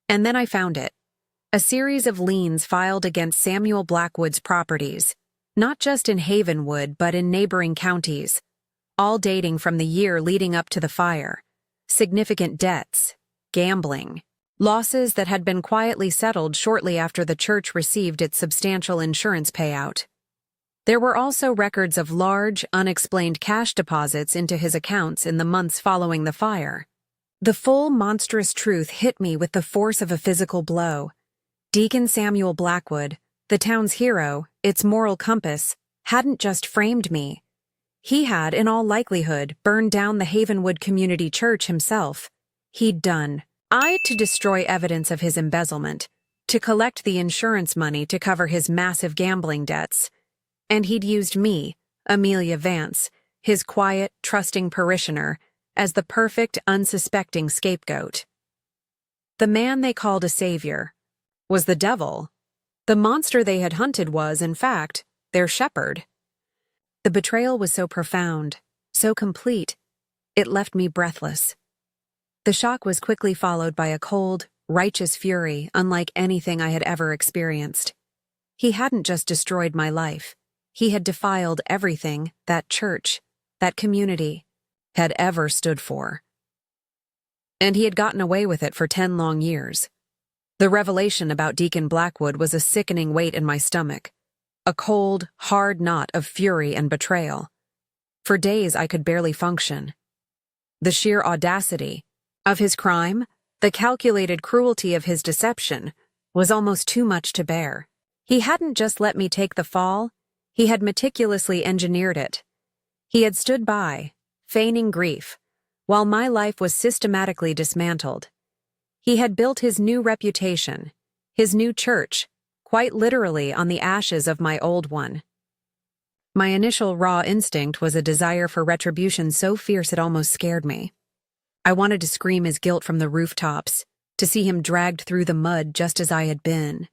B: And then I found it. A series of liens filed against Samuel Blackwood's properties, not just in Havenwood but in neighboring counties, all dating from the year leading up to the fire. Significant debts, gambling, losses that had been quietly settled shortly after the church received its substantial insurance payout. There were also records of large, unexplained cash deposits into his accounts in the months following the fire. The full monstrous truth hit me with the force of a physical blow. Deacon Samuel Blackwood, the town's hero, its moral compass, hadn't just framed me. He had, in all likelihood, burned down the Havenwood Community Church himself. He'd done. To destroy evidence of his embezzlement, to collect the insurance money to cover his massive gambling debts. And he'd used me, Amelia Vance, his quiet, trusting parishioner, as the perfect, unsuspecting scapegoat. The man they called a savior was the devil. The monster they had hunted was, in fact, their shepherd. The betrayal was so profound, so complete, it left me breathless. The shock was quickly followed by a cold, righteous fury unlike anything I had ever experienced. He hadn't just destroyed my life. He had defiled everything that church, that community, had ever stood for. And he had gotten away with it for 10 long years. The revelation about Deacon Blackwood was a sickening weight in my stomach, a cold, hard knot of fury and betrayal. For days I could barely function. The sheer audacity of his crime, the calculated cruelty of his deception, was almost too much to bear. He hadn't just let me take the fall, he had meticulously engineered it. He had stood by, feigning grief, while my life was systematically dismantled. He had built his new reputation, his new church, quite literally on the ashes of my old one. My initial raw instinct was a desire for retribution so fierce it almost scared me. I wanted to scream his guilt from the rooftops, to see him dragged through the mud just as I had been.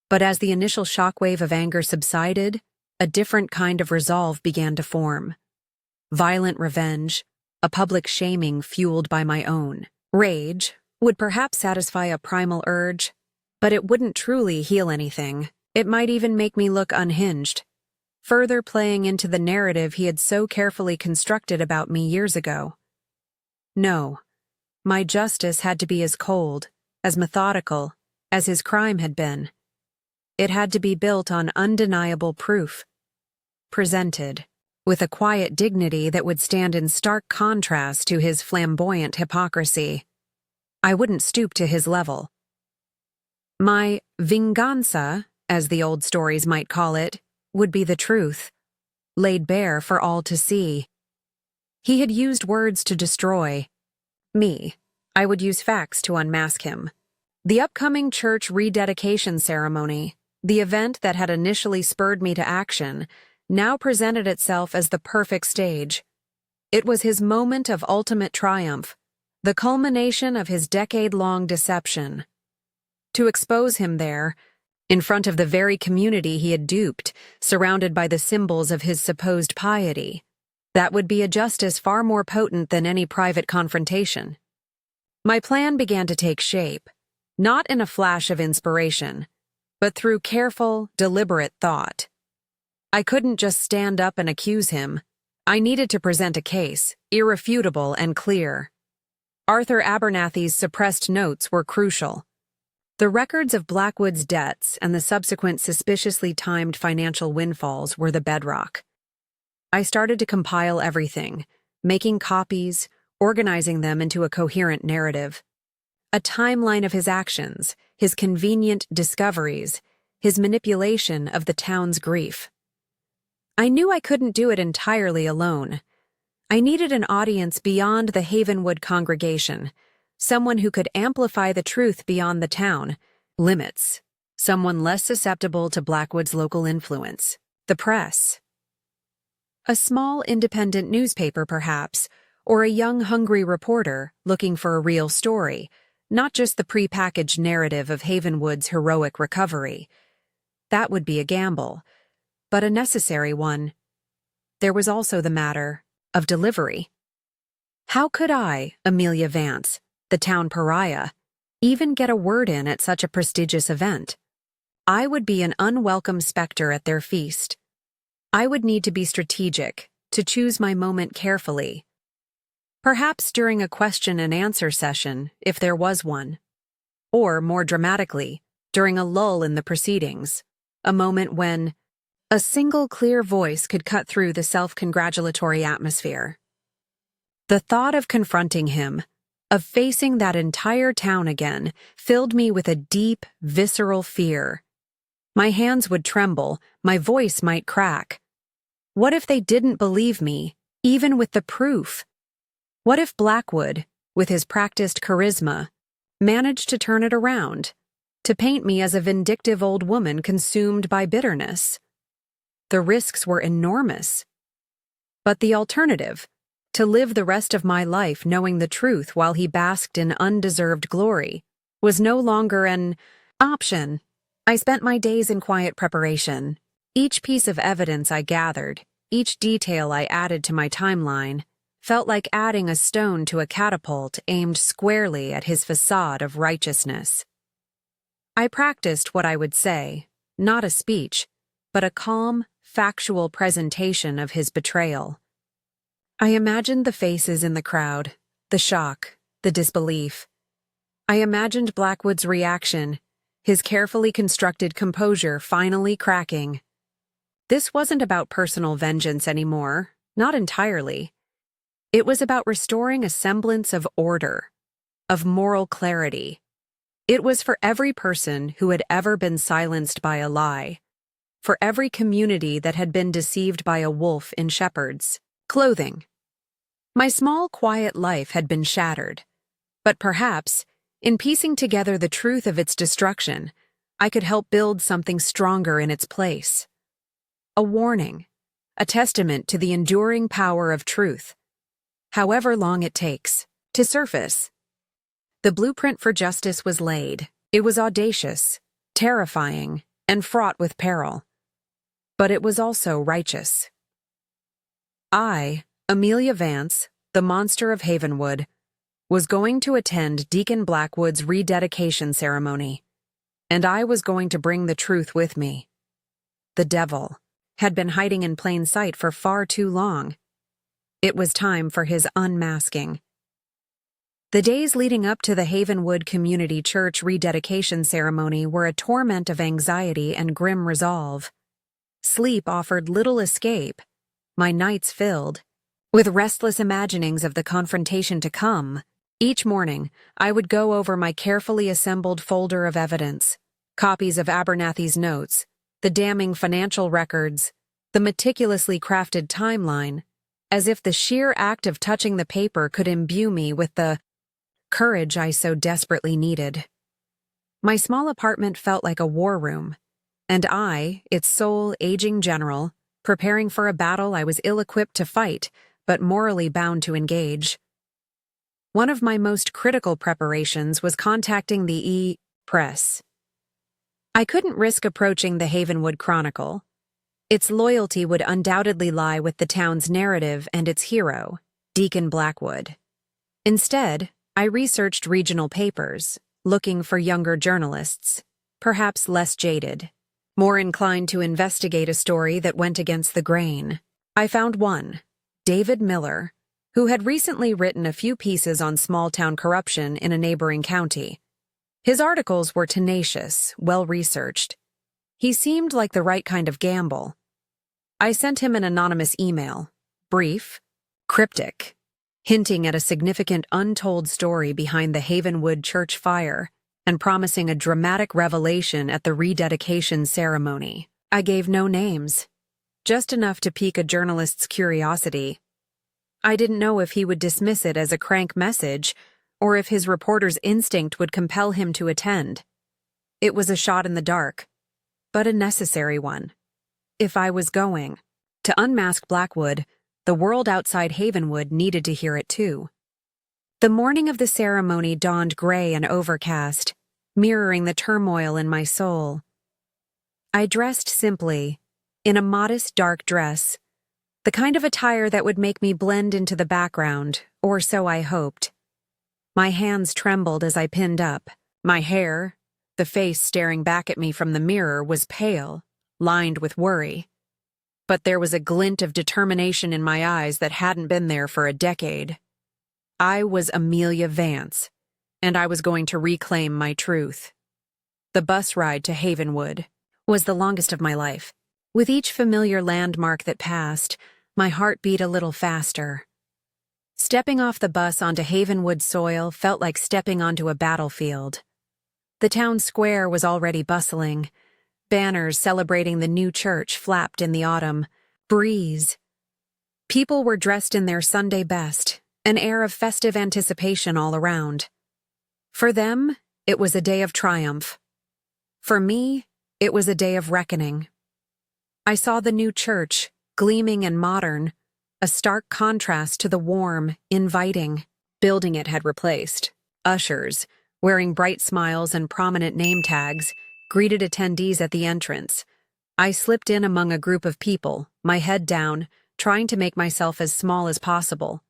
B: But as the initial shockwave of anger subsided, a different kind of resolve began to form. Violent revenge, a public shaming fueled by my own. Rage would perhaps satisfy a primal urge, but it wouldn't truly heal anything. It might even make me look unhinged, further playing into the narrative he had so carefully constructed about me years ago. No, my justice had to be as cold, as methodical, as his crime had been. It had to be built on undeniable proof, presented with a quiet dignity that would stand in stark contrast to his flamboyant hypocrisy. I wouldn't stoop to his level. My venganza, as the old stories might call it, would be the truth, laid bare for all to see. He had used words to destroy. Me, I would use facts to unmask him. The upcoming church rededication ceremony, the event that had initially spurred me to action, now presented itself as the perfect stage. It was his moment of ultimate triumph, the culmination of his decade-long deception. To expose him there, in front of the very community he had duped, surrounded by the symbols of his supposed piety, that would be a justice far more potent than any private confrontation. My plan began to take shape, not in a flash of inspiration, but through careful, deliberate thought. I couldn't just stand up and accuse him. I needed to present a case, irrefutable and clear. Arthur Abernathy's suppressed notes were crucial. The records of Blackwood's debts and the subsequent suspiciously timed financial windfalls were the bedrock. I started to compile everything, making copies, organizing them into a coherent narrative. A timeline of his actions, his convenient discoveries, his manipulation of the town's grief. I knew I couldn't do it entirely alone. I needed an audience beyond the Havenwood congregation, someone who could amplify the truth beyond the town limits, someone less susceptible to Blackwood's local influence, the press. A small independent newspaper, perhaps, or a young hungry reporter looking for a real story, not just the prepackaged narrative of Havenwood's heroic recovery. That would be a gamble, but a necessary one. There was also the matter of delivery. How could I, Amelia Vance, the town pariah, even get a word in at such a prestigious event? I would be an unwelcome specter at their feast. I would need to be strategic, to choose my moment carefully. Perhaps during a question-and-answer session, if there was one. Or, more dramatically, during a lull in the proceedings, a moment when a single clear voice could cut through the self-congratulatory atmosphere. The thought of confronting him, of facing that entire town again, filled me with a deep, visceral fear. My hands would tremble, my voice might crack. What if they didn't believe me, even with the proof? What if Blackwood, with his practiced charisma, managed to turn it around, to paint me as a vindictive old woman consumed by bitterness? The risks were enormous. But the alternative, to live the rest of my life knowing the truth while he basked in undeserved glory, was no longer an option. I spent my days in quiet preparation. Each piece of evidence I gathered, each detail I added to my timeline, felt like adding a stone to a catapult aimed squarely at his facade of righteousness. I practiced what I would say, not a speech, but a calm, factual presentation of his betrayal. I imagined the faces in the crowd, the shock, the disbelief. I imagined Blackwood's reaction, his carefully constructed composure finally cracking. This wasn't about personal vengeance anymore, not entirely. It was about restoring a semblance of order, of moral clarity. It was for every person who had ever been silenced by a lie, for every community that had been deceived by a wolf in shepherd's clothing. My small, quiet life had been shattered, but perhaps, in piecing together the truth of its destruction, I could help build something stronger in its place. A warning, a testament to the enduring power of truth, however long it takes, to surface. The blueprint for justice was laid. It was audacious, terrifying, and fraught with peril. But it was also righteous. I, Amelia Vance, the monster of Havenwood, was going to attend Deacon Blackwood's rededication ceremony, and I was going to bring the truth with me. The devil had been hiding in plain sight for far too long. It was time for his unmasking. The days leading up to the Havenwood Community Church rededication ceremony were a torment of anxiety and grim resolve. Sleep offered little escape, my nights filled with restless imaginings of the confrontation to come. Each morning, I would go over my carefully assembled folder of evidence, copies of Abernathy's notes, the damning financial records, the meticulously crafted timeline, as if the sheer act of touching the paper could imbue me with the courage I so desperately needed. My small apartment felt like a war room, and I, its sole aging general, preparing for a battle I was ill-equipped to fight, but morally bound to engage. One of my most critical preparations was contacting the press. I couldn't risk approaching the Havenwood Chronicle. Its loyalty would undoubtedly lie with the town's narrative and its hero, Deacon Blackwood. Instead, I researched regional papers, looking for younger journalists, perhaps less jaded, more inclined to investigate a story that went against the grain. I found one, David Miller, who had recently written a few pieces on small-town corruption in a neighboring county. His articles were tenacious, well-researched. He seemed like the right kind of gamble. I sent him an anonymous email, brief, cryptic, hinting at a significant untold story behind the Havenwood church fire and promising a dramatic revelation at the rededication ceremony. I gave no names, just enough to pique a journalist's curiosity. I didn't know if he would dismiss it as a crank message or if his reporter's instinct would compel him to attend. It was a shot in the dark, but a necessary one. If I was going to unmask Blackwood, the world outside Havenwood needed to hear it too. The morning of the ceremony dawned gray and overcast, mirroring the turmoil in my soul. I dressed simply, in a modest dark dress, the kind of attire that would make me blend into the background, or so I hoped. My hands trembled as I pinned up. My hair, the face staring back at me from the mirror, was pale, lined with worry. But there was a glint of determination in my eyes that hadn't been there for a decade. I was Amelia Vance, and I was going to reclaim my truth. The bus ride to Havenwood was the longest of my life. With each familiar landmark that passed, my heart beat a little faster. Stepping off the bus onto Havenwood soil felt like stepping onto a battlefield. The town square was already bustling. Banners celebrating the new church flapped in the autumn breeze. People were dressed in their Sunday best, an air of festive anticipation all around. For them, it was a day of triumph. For me, it was a day of reckoning. I saw the new church, gleaming and modern, a stark contrast to the warm, inviting building it had replaced. Ushers, wearing bright smiles and prominent name tags, greeted attendees at the entrance. I slipped in among a group of people, my head down, trying to make myself as small as possible.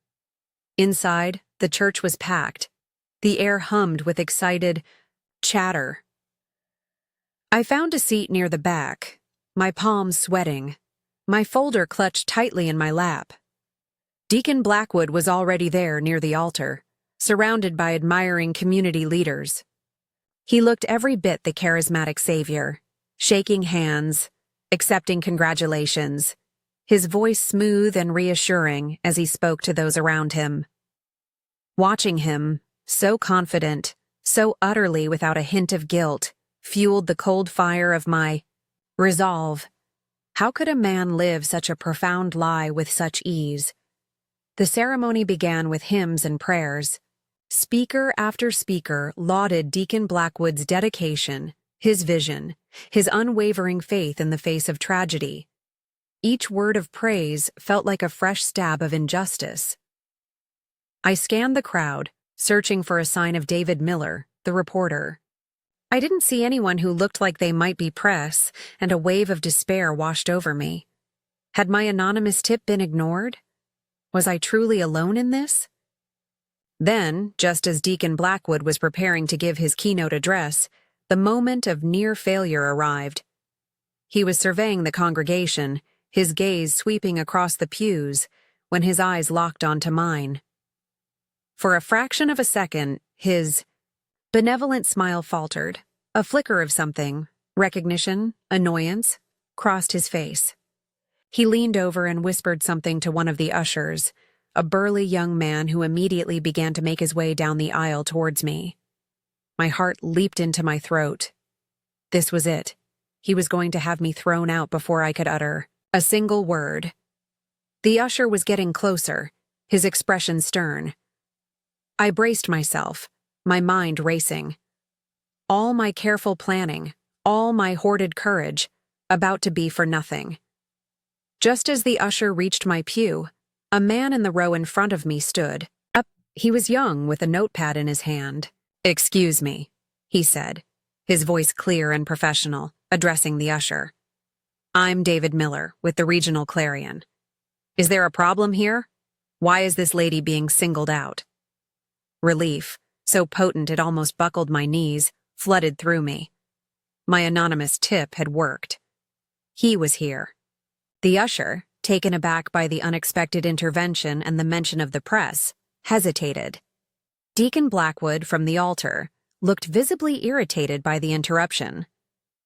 B: Inside, the church was packed. The air hummed with excited chatter. I found a seat near the back, my palms sweating, my folder clutched tightly in my lap. Deacon Blackwood was already there near the altar, surrounded by admiring community leaders. He looked every bit the charismatic savior, shaking hands, accepting congratulations, his voice smooth and reassuring as he spoke to those around him. Watching him, so confident, so utterly without a hint of guilt, fueled the cold fire of my resolve. How could a man live such a profound lie with such ease? The ceremony began with hymns and prayers. Speaker after speaker lauded Deacon Blackwood's dedication, his vision, his unwavering faith in the face of tragedy. Each word of praise felt like a fresh stab of injustice. I scanned the crowd, searching for a sign of David Miller, the reporter. I didn't see anyone who looked like they might be press, and a wave of despair washed over me. Had my anonymous tip been ignored? Was I truly alone in this? Then, just as Deacon Blackwood was preparing to give his keynote address, the moment of near failure arrived. He was surveying the congregation, his gaze sweeping across the pews, when his eyes locked onto mine. For a fraction of a second, his benevolent smile faltered. A flicker of something, recognition, annoyance, crossed his face. He leaned over and whispered something to one of the ushers, a burly young man who immediately began to make his way down the aisle towards me. My heart leaped into my throat. This was it. He was going to have me thrown out before I could utter a single word. The usher was getting closer, his expression stern. I braced myself, my mind racing. All my careful planning, all my hoarded courage, about to be for nothing. Just as the usher reached my pew, a man in the row in front of me stood up. He was young, with a notepad in his hand. "Excuse me," he said, his voice clear and professional, addressing the usher. "I'm David Miller, with the Regional Clarion. Is there a problem here? Why is this lady being singled out?" Relief, so potent it almost buckled my knees, flooded through me. My anonymous tip had worked. He was here. The usher, taken aback by the unexpected intervention and the mention of the press, hesitated. Deacon Blackwood, from the altar, looked visibly irritated by the interruption.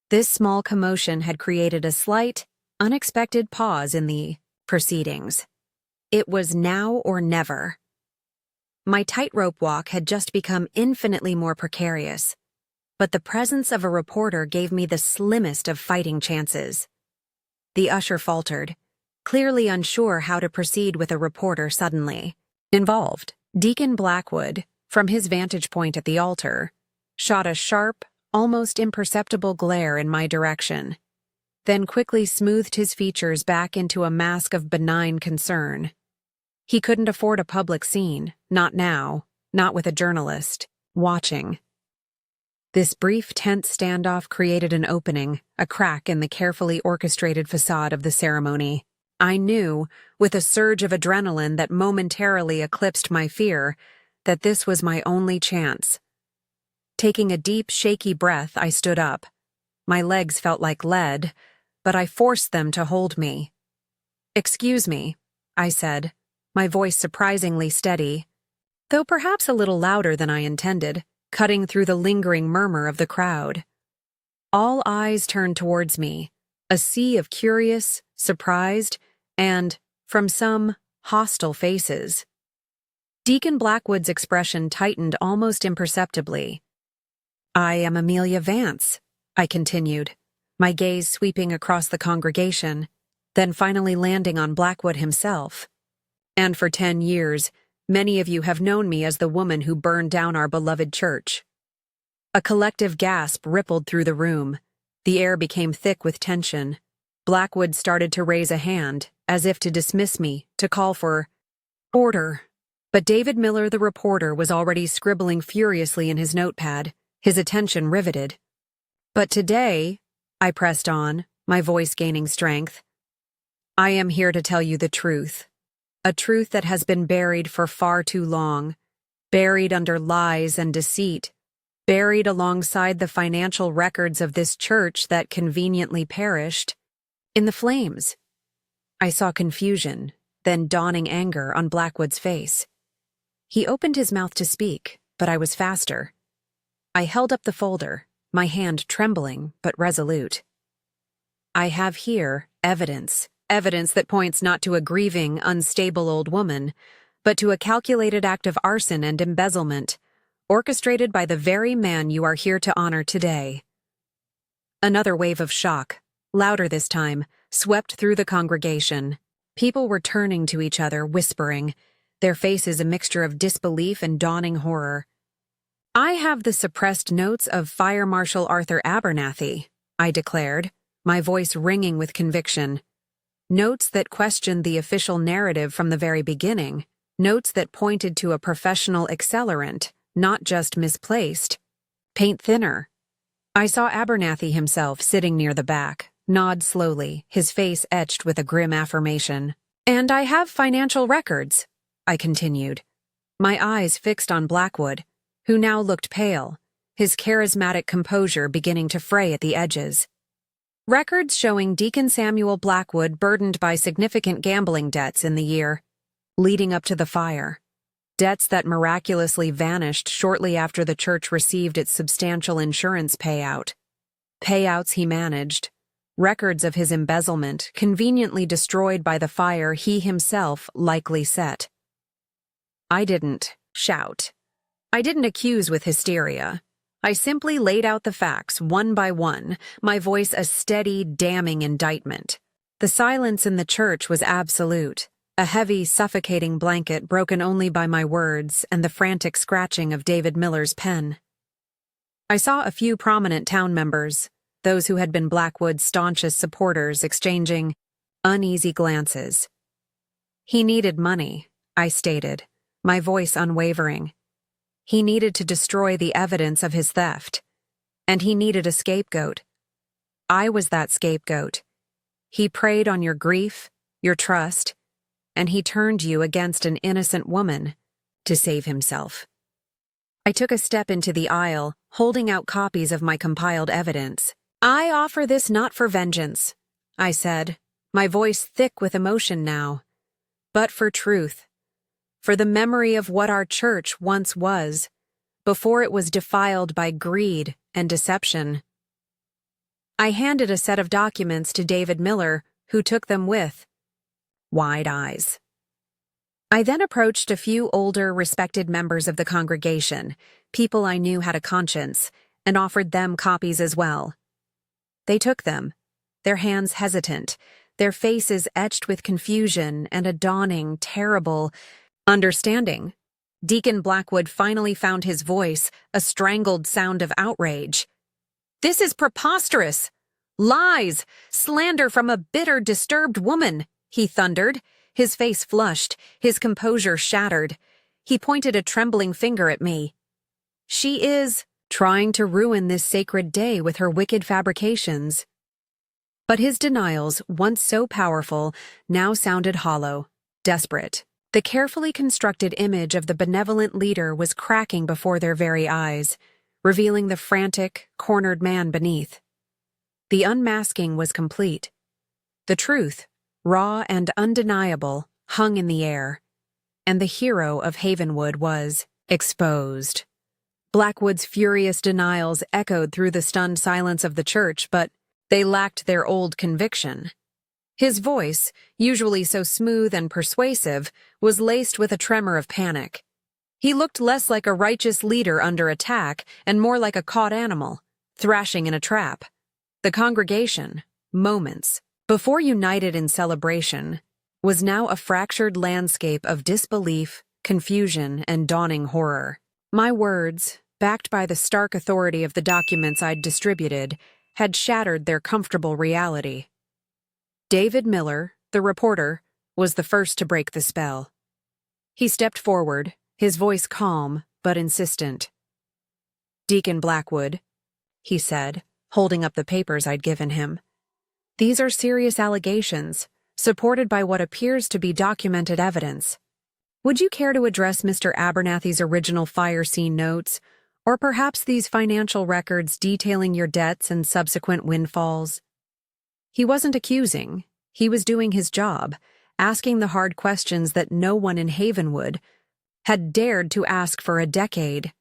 B: This small commotion had created a slight, unexpected pause in the proceedings. It was now or never. My tightrope walk had just become infinitely more precarious, but the presence of a reporter gave me the slimmest of fighting chances. The usher faltered, clearly unsure how to proceed with a reporter suddenly involved. Deacon Blackwood, from his vantage point at the altar, shot a sharp, almost imperceptible glare in my direction, then quickly smoothed his features back into a mask of benign concern. He couldn't afford a public scene, not now, not with a journalist watching. This brief, tense standoff created an opening, a crack in the carefully orchestrated facade of the ceremony. I knew, with a surge of adrenaline that momentarily eclipsed my fear, that this was my only chance. Taking a deep, shaky breath, I stood up. My legs felt like lead, but I forced them to hold me. "Excuse me," I said, my voice surprisingly steady, though perhaps a little louder than I intended, cutting through the lingering murmur of the crowd. All eyes turned towards me, a sea of curious, surprised, and, from some, hostile faces. Deacon Blackwood's expression tightened almost imperceptibly. "I am Amelia Vance," I continued, my gaze sweeping across the congregation, then finally landing on Blackwood himself. "And for 10 years, many of you have known me as the woman who burned down our beloved church." A collective gasp rippled through the room. The air became thick with tension. Blackwood started to raise a hand, as if to dismiss me, to call for order. But David Miller, the reporter, was already scribbling furiously in his notepad, his attention riveted. "But today," I pressed on, my voice gaining strength, "I am here to tell you the truth. A truth that has been buried for far too long, buried under lies and deceit, buried alongside the financial records of this church that conveniently perished in the flames." I saw confusion, then dawning anger on Blackwood's face. He opened his mouth to speak, but I was faster. I held up the folder, my hand trembling but resolute. "I have here evidence that points not to a grieving, unstable old woman, but to a calculated act of arson and embezzlement, orchestrated by the very man you are here to honor today." Another wave of shock, louder this time, swept through the congregation. People were turning to each other, whispering, their faces a mixture of disbelief and dawning horror. "I have the suppressed notes of Fire Marshal Arthur Abernathy," I declared, my voice ringing with conviction. Notes that questioned the official narrative from the very beginning. Notes that pointed to a professional accelerant, not just misplaced. Paint thinner. I saw Abernathy himself sitting near the back, nod slowly, his face etched with a grim affirmation. "And I have financial records," I continued, my eyes fixed on Blackwood, who now looked pale, his charismatic composure beginning to fray at the edges. Records showing Deacon Samuel Blackwood burdened by significant gambling debts in the year leading up to the fire. Debts that miraculously vanished shortly after the church received its substantial insurance payout. Payouts he managed. Records of his embezzlement conveniently destroyed by the fire he himself likely set. I didn't shout. I didn't accuse with hysteria. I simply laid out the facts one by one, my voice a steady, damning indictment. The silence in the church was absolute, a heavy, suffocating blanket broken only by my words and the frantic scratching of David Miller's pen. I saw a few prominent town members, those who had been Blackwood's staunchest supporters, exchanging uneasy glances. He needed money, I stated, my voice unwavering. He needed to destroy the evidence of his theft. And he needed a scapegoat. I was that scapegoat. He preyed on your grief, your trust, and he turned you against an innocent woman to save himself. I took a step into the aisle, holding out copies of my compiled evidence. "I offer this not for vengeance," I said, my voice thick with emotion now, "but for truth. For the memory of what our church once was, before it was defiled by greed and deception." I handed a set of documents to David Miller, who took them with wide eyes. I then approached a few older, respected members of the congregation, people I knew had a conscience, and offered them copies as well. They took them, their hands hesitant, their faces etched with confusion and a dawning, terrible understanding. Deacon Blackwood finally found his voice, a strangled sound of outrage. "This is preposterous! Lies! Slander from a bitter, disturbed woman!" he thundered. His face flushed, his composure shattered. He pointed a trembling finger at me. "She is trying to ruin this sacred day with her wicked fabrications." But his denials, once so powerful, now sounded hollow, desperate. The carefully constructed image of the benevolent leader was cracking before their very eyes, revealing the frantic, cornered man beneath. The unmasking was complete. The truth, raw and undeniable, hung in the air, and the hero of Havenwood was exposed. Blackwood's furious denials echoed through the stunned silence of the church, but they lacked their old conviction. His voice, usually so smooth and persuasive, was laced with a tremor of panic. He looked less like a righteous leader under attack and more like a caught animal, thrashing in a trap. The congregation, moments before united in celebration, was now a fractured landscape of disbelief, confusion, and dawning horror. My words, backed by the stark authority of the documents I'd distributed, had shattered their comfortable reality. David Miller, the reporter, was the first to break the spell. He stepped forward, his voice calm but insistent. "Deacon Blackwood," he said, holding up the papers I'd given him. "These are serious allegations, supported by what appears to be documented evidence. Would you care to address Mr. Abernathy's original fire scene notes, or perhaps these financial records detailing your debts and subsequent windfalls?" He wasn't accusing. He was doing his job, asking the hard questions that no one in Havenwood had dared to ask for a decade.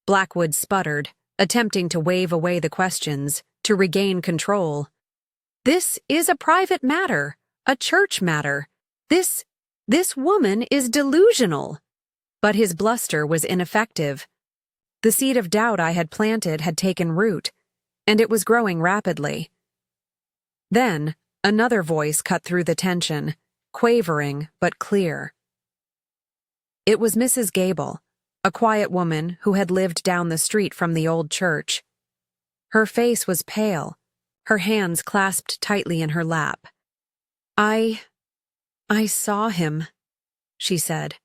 B: Blackwood sputtered, attempting to wave away the questions, to regain control. "This is a private matter, a church matter. This woman is delusional." But his bluster was ineffective. The seed of doubt I had planted had taken root, and it was growing rapidly. Then, another voice cut through the tension, quavering but clear. It was Mrs. Gable, a quiet woman who had lived down the street from the old church. Her face was pale, her hands clasped tightly in her lap. I saw him," she said,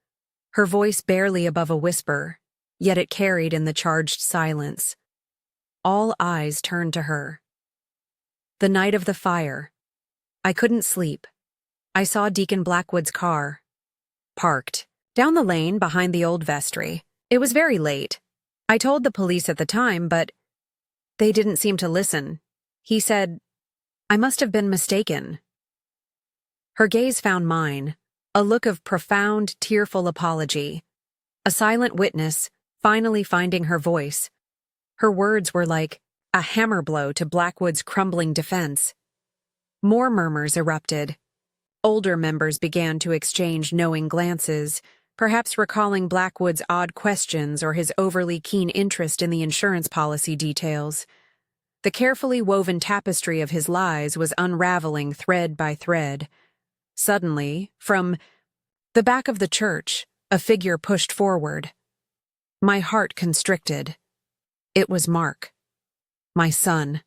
B: her voice barely above a whisper, yet it carried in the charged silence. All eyes turned to her. "The night of the fire. I couldn't sleep. I saw Deacon Blackwood's car, parked, down the lane behind the old vestry. It was very late. I told the police at the time, but they didn't seem to listen. He said, I must have been mistaken." Her gaze found mine, a look of profound, tearful apology. A silent witness, finally finding her voice. Her words were like a hammer blow to Blackwood's crumbling defense. More murmurs erupted. Older members began to exchange knowing glances, perhaps recalling Blackwood's odd questions or his overly keen interest in the insurance policy details. The carefully woven tapestry of his lies was unraveling thread by thread. Suddenly, from the back of the church, a figure pushed forward. My heart constricted. It was Mark, my son.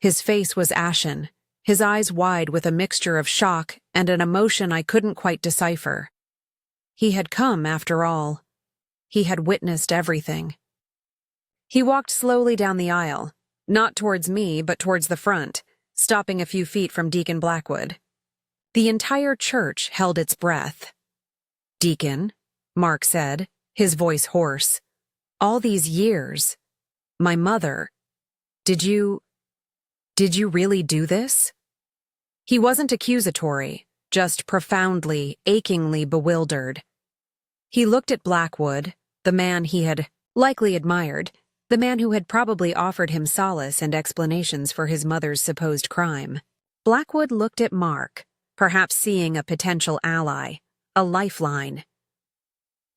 B: His face was ashen, his eyes wide with a mixture of shock and an emotion I couldn't quite decipher. He had come, after all. He had witnessed everything. He walked slowly down the aisle, not towards me, but towards the front, stopping a few feet from Deacon Blackwood. The entire church held its breath. "Deacon," Mark said, his voice hoarse, "all these years, my mother, did you really do this?" He wasn't accusatory, just profoundly, achingly bewildered. He looked at Blackwood, the man he had likely admired, the man who had probably offered him solace and explanations for his mother's supposed crime. Blackwood looked at Mark, perhaps seeing a potential ally, a lifeline.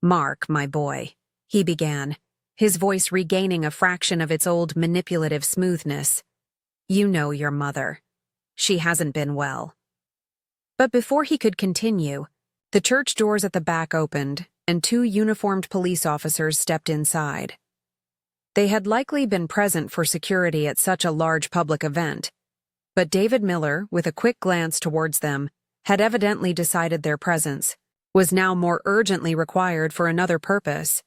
B: "Mark, my boy," he began, his voice regaining a fraction of its old manipulative smoothness. "You know your mother. She hasn't been well." But before he could continue, the church doors at the back opened, and 2 uniformed police officers stepped inside. They had likely been present for security at such a large public event, but David Miller, with a quick glance towards them, had evidently decided their presence was now more urgently required for another purpose.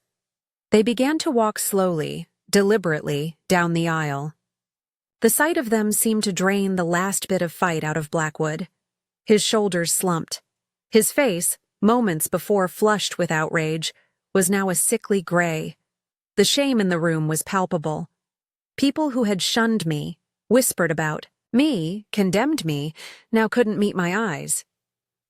B: They began to walk slowly, deliberately, down the aisle. The sight of them seemed to drain the last bit of fight out of Blackwood. His shoulders slumped. His face, moments before flushed with outrage, was now a sickly gray. The shame in the room was palpable. People who had shunned me, whispered about me, condemned me, now couldn't meet my eyes.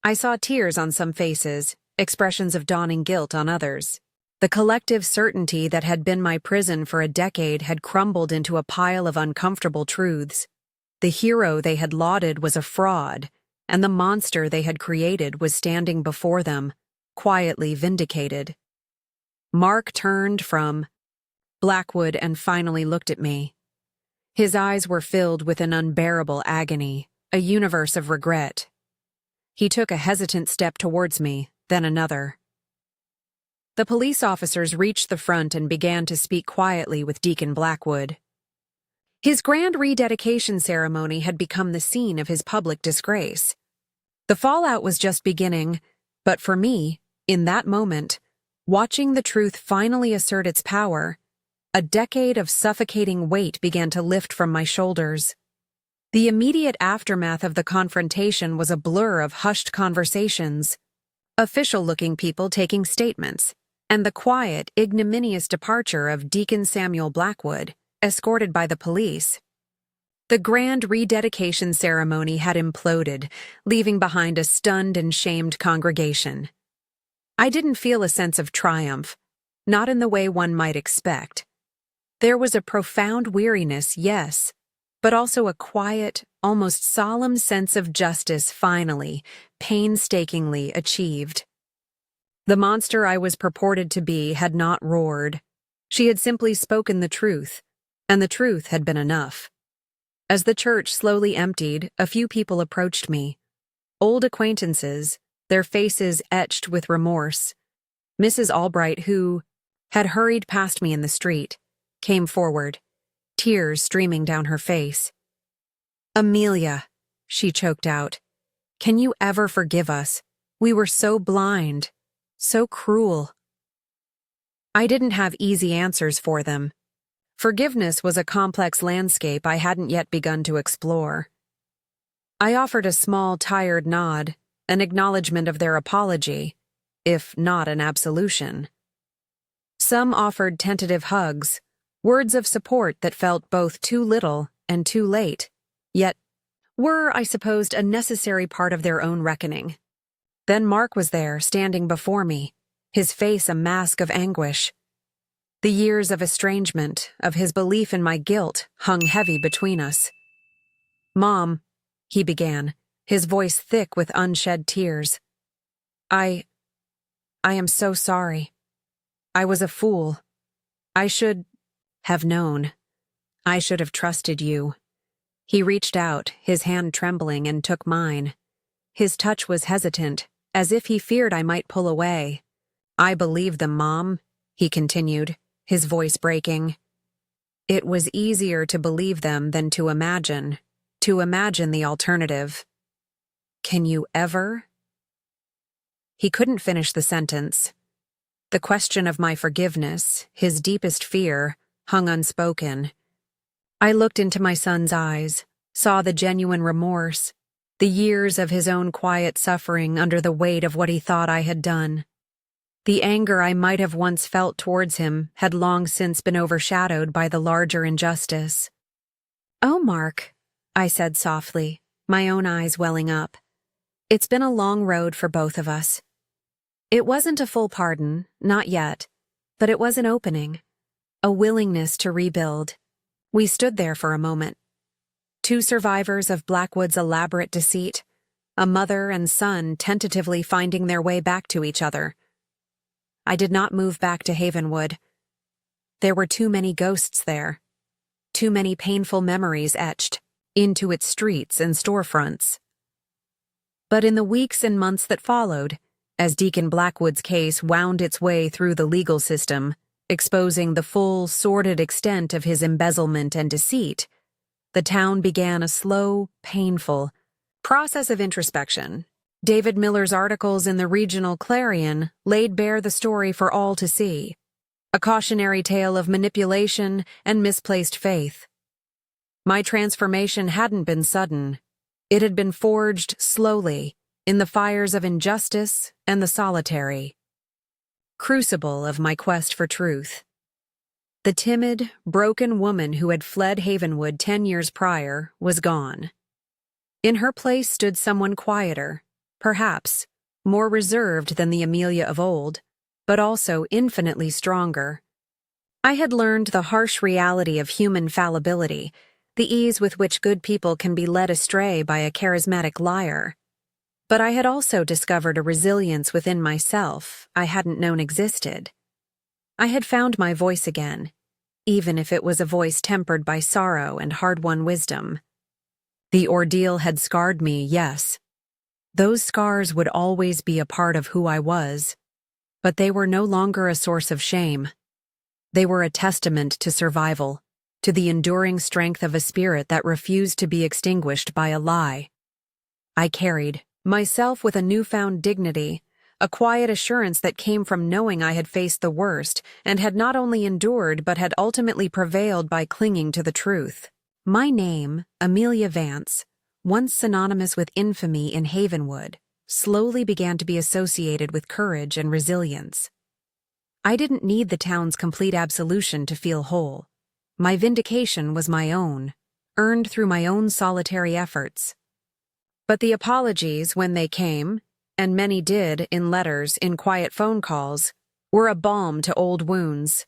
B: I saw tears on some faces, expressions of dawning guilt on others. The collective certainty that had been my prison for a decade had crumbled into a pile of uncomfortable truths. The hero they had lauded was a fraud, and the monster they had created was standing before them, quietly vindicated. Mark turned from Blackwood and finally looked at me. His eyes were filled with an unbearable agony, a universe of regret. He took a hesitant step towards me, then another. The police officers reached the front and began to speak quietly with Deacon Blackwood. His grand rededication ceremony had become the scene of his public disgrace. The fallout was just beginning, but for me, in that moment, watching the truth finally assert its power, a decade of suffocating weight began to lift from my shoulders. The immediate aftermath of the confrontation was a blur of hushed conversations, official-looking people taking statements, and the quiet, ignominious departure of Deacon Samuel Blackwood, escorted by the police. The grand rededication ceremony had imploded, leaving behind a stunned and shamed congregation. I didn't feel a sense of triumph, not in the way one might expect. There was a profound weariness, yes, but also a quiet, almost solemn sense of justice finally, painstakingly achieved. The monster I was purported to be had not roared. She had simply spoken the truth, and the truth had been enough. As the church slowly emptied, a few people approached me. Old acquaintances, their faces etched with remorse. Mrs. Albright, who had hurried past me in the street, came forward, tears streaming down her face. "Amelia," she choked out, "can you ever forgive us? We were so blind, so cruel." I didn't have easy answers for them. Forgiveness was a complex landscape I hadn't yet begun to explore. I offered a small, tired nod, an acknowledgement of their apology, if not an absolution. Some offered tentative hugs, words of support that felt both too little and too late, yet were, I supposed, a necessary part of their own reckoning. Then Mark was there, standing before me, his face a mask of anguish. The years of estrangement, of his belief in my guilt, hung heavy between us. "Mom," he began, his voice thick with unshed tears. I am so sorry. I was a fool. I should have known. I should have trusted you." He reached out, his hand trembling, and took mine. His touch was hesitant, as if he feared I might pull away. "I believe them, Mom," he continued, his voice breaking. It was easier to believe them than to imagine the alternative. "Can you ever?" He couldn't finish the sentence. The question of my forgiveness, his deepest fear, hung unspoken. I looked into my son's eyes, saw the genuine remorse, the years of his own quiet suffering under the weight of what he thought I had done. The anger I might have once felt towards him had long since been overshadowed by the larger injustice. "Oh, Mark," I said softly, my own eyes welling up. "It's been a long road for both of us. It wasn't a full pardon, not yet, but it was an opening, a willingness to rebuild." We stood there for a moment. 2 survivors of Blackwood's elaborate deceit, a mother and son tentatively finding their way back to each other. I did not move back to Havenwood. There were too many ghosts there, too many painful memories etched. into its streets and storefronts. But in the weeks and months that followed, as Deacon Blackwood's case wound its way through the legal system, exposing the full, sordid extent of his embezzlement and deceit, the town began a slow, painful process of introspection. David Miller's articles in the regional Clarion laid bare the story for all to see, a cautionary tale of manipulation and misplaced faith. My transformation hadn't been sudden. It had been forged slowly in the fires of injustice and the solitary crucible of my quest for truth. The timid, broken woman who had fled Havenwood 10 years prior was gone. In her place stood someone quieter, perhaps more reserved than the Amelia of old, but also infinitely stronger. I had learned the harsh reality of human fallibility, the ease with which good people can be led astray by a charismatic liar. But I had also discovered a resilience within myself I hadn't known existed. I had found my voice again, even if it was a voice tempered by sorrow and hard-won wisdom. The ordeal had scarred me, yes. Those scars would always be a part of who I was, but they were no longer a source of shame. They were a testament to survival, to the enduring strength of a spirit that refused to be extinguished by a lie. I carried myself with a newfound dignity, a quiet assurance that came from knowing I had faced the worst and had not only endured but had ultimately prevailed by clinging to the truth. My name, Amelia Vance, once synonymous with infamy in Havenwood, slowly began to be associated with courage and resilience. I didn't need the town's complete absolution to feel whole. My vindication was my own, earned through my own solitary efforts. But the apologies, when they came, and many did in letters, in quiet phone calls, were a balm to old wounds.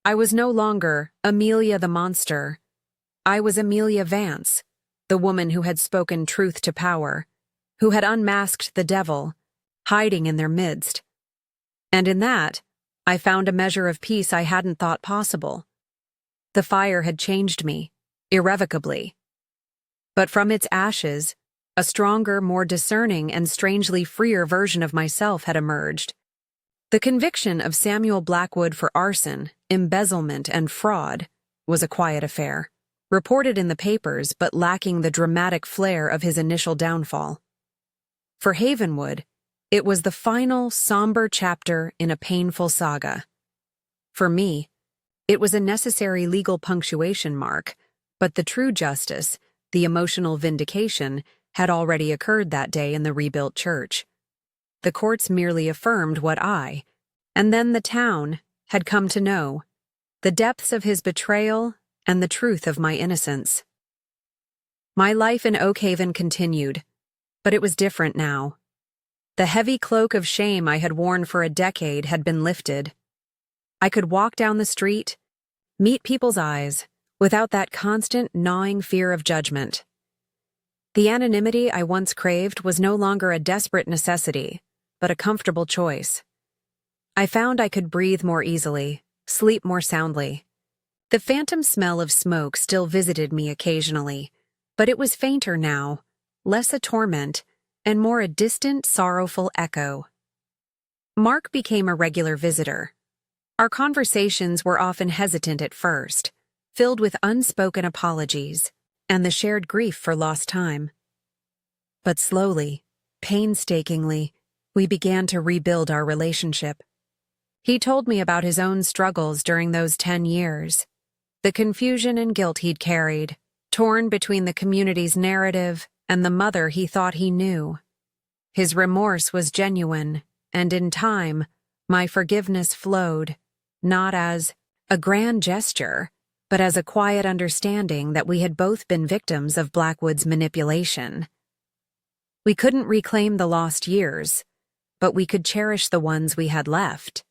B: I was no longer Amelia the monster. I was Amelia Vance, the woman who had spoken truth to power, who had unmasked the devil, hiding in their midst. And in that, I found a measure of peace I hadn't thought possible. The fire had changed me, irrevocably. But from its ashes, a stronger, more discerning, and strangely freer version of myself had emerged. The conviction of Samuel Blackwood for arson, embezzlement, and fraud was a quiet affair, reported in the papers but lacking the dramatic flair of his initial downfall. For Havenwood, it was the final, somber chapter in a painful saga. For me, it was a necessary legal punctuation mark, but the true justice, the emotional vindication, had already occurred that day in the rebuilt church. The courts merely affirmed what I, and then the town, had come to know: the depths of his betrayal and the truth of my innocence. My life in Oakhaven continued, but it was different now. The heavy cloak of shame I had worn for a decade had been lifted. I could walk down the street, meet people's eyes, without that constant, gnawing fear of judgment. The anonymity I once craved was no longer a desperate necessity, but a comfortable choice. I found I could breathe more easily, sleep more soundly. The phantom smell of smoke still visited me occasionally, but it was fainter now, less a torment, and more a distant, sorrowful echo. Mark became a regular visitor. Our conversations were often hesitant at first, filled with unspoken apologies and the shared grief for lost time. But slowly, painstakingly, we began to rebuild our relationship. He told me about his own struggles during those 10 years, the confusion and guilt he'd carried, torn between the community's narrative and the mother he thought he knew. His remorse was genuine, and in time, my forgiveness flowed, not as a grand gesture, but as a quiet understanding that we had both been victims of Blackwood's manipulation. We couldn't reclaim the lost years, but we could cherish the ones we had left.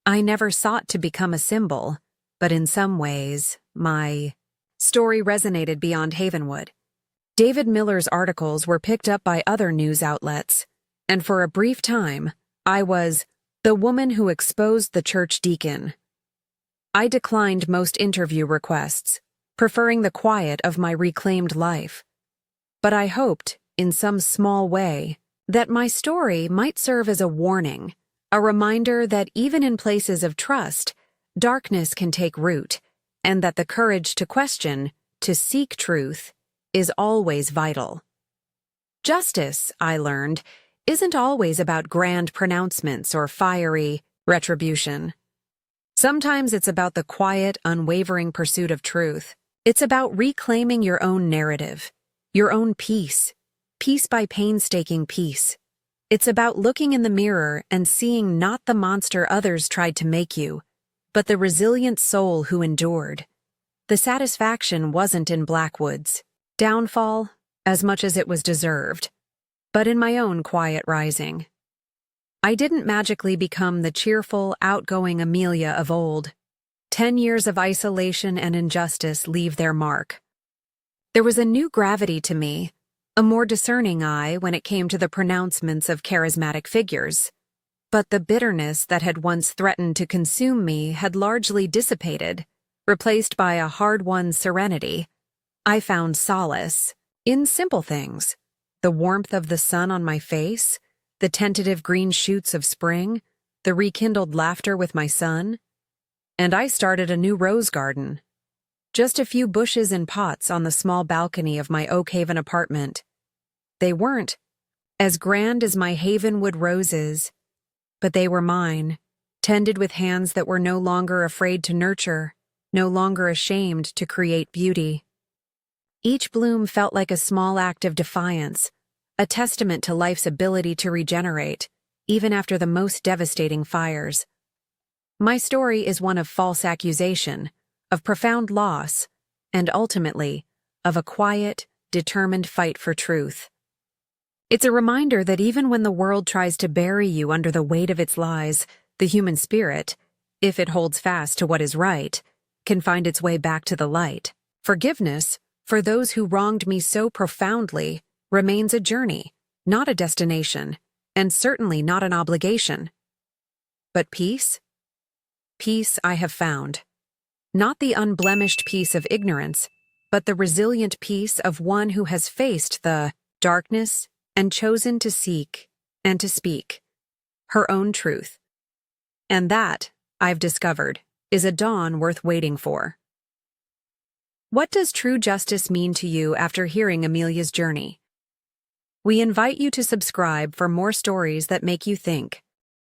B: I never sought to become a symbol, but in some ways, my story resonated beyond Havenwood. David Miller's articles were picked up by other news outlets, and for a brief time, I was the woman who exposed the church deacon. I declined most interview requests, preferring the quiet of my reclaimed life. But I hoped, in some small way, that my story might serve as a warning, a reminder that even in places of trust, darkness can take root, and that the courage to question, to seek truth, is always vital. Justice, I learned, isn't always about grand pronouncements or fiery retribution. Sometimes it's about the quiet, unwavering pursuit of truth. It's about reclaiming your own narrative, your own peace, piece by painstaking piece. It's about looking in the mirror and seeing not the monster others tried to make you, but the resilient soul who endured. The satisfaction wasn't in Blackwood's downfall as much as it was deserved, but in my own quiet rising. I didn't magically become the cheerful, outgoing Amelia of old. 10 years of isolation and injustice leave their mark. There was a new gravity to me, a more discerning eye when it came to the pronouncements of charismatic figures. But the bitterness that had once threatened to consume me had largely dissipated, replaced by a hard-won serenity. I found solace in simple things: the warmth of the sun on my face, the tentative green shoots of spring, the rekindled laughter with my son. And I started a new rose garden. Just a few bushes and pots on the small balcony of my Oak Haven apartment. They weren't as grand as my Havenwood roses, but they were mine, tended with hands that were no longer afraid to nurture, no longer ashamed to create beauty. Each bloom felt like a small act of defiance, a testament to life's ability to regenerate, even after the most devastating fires. My story is one of false accusation, of profound loss, and ultimately, of a quiet, determined fight for truth. It's a reminder that even when the world tries to bury you under the weight of its lies, the human spirit, if it holds fast to what is right, can find its way back to the light. Forgiveness, for those who wronged me so profoundly, remains a journey, not a destination, and certainly not an obligation. But peace? Peace I have found. Not the unblemished peace of ignorance, but the resilient peace of one who has faced the darkness and chosen to seek and to speak her own truth. And that, I've discovered, is a dawn worth waiting for. What does true justice mean to you after hearing Amelia's journey? We invite you to subscribe for more stories that make you think.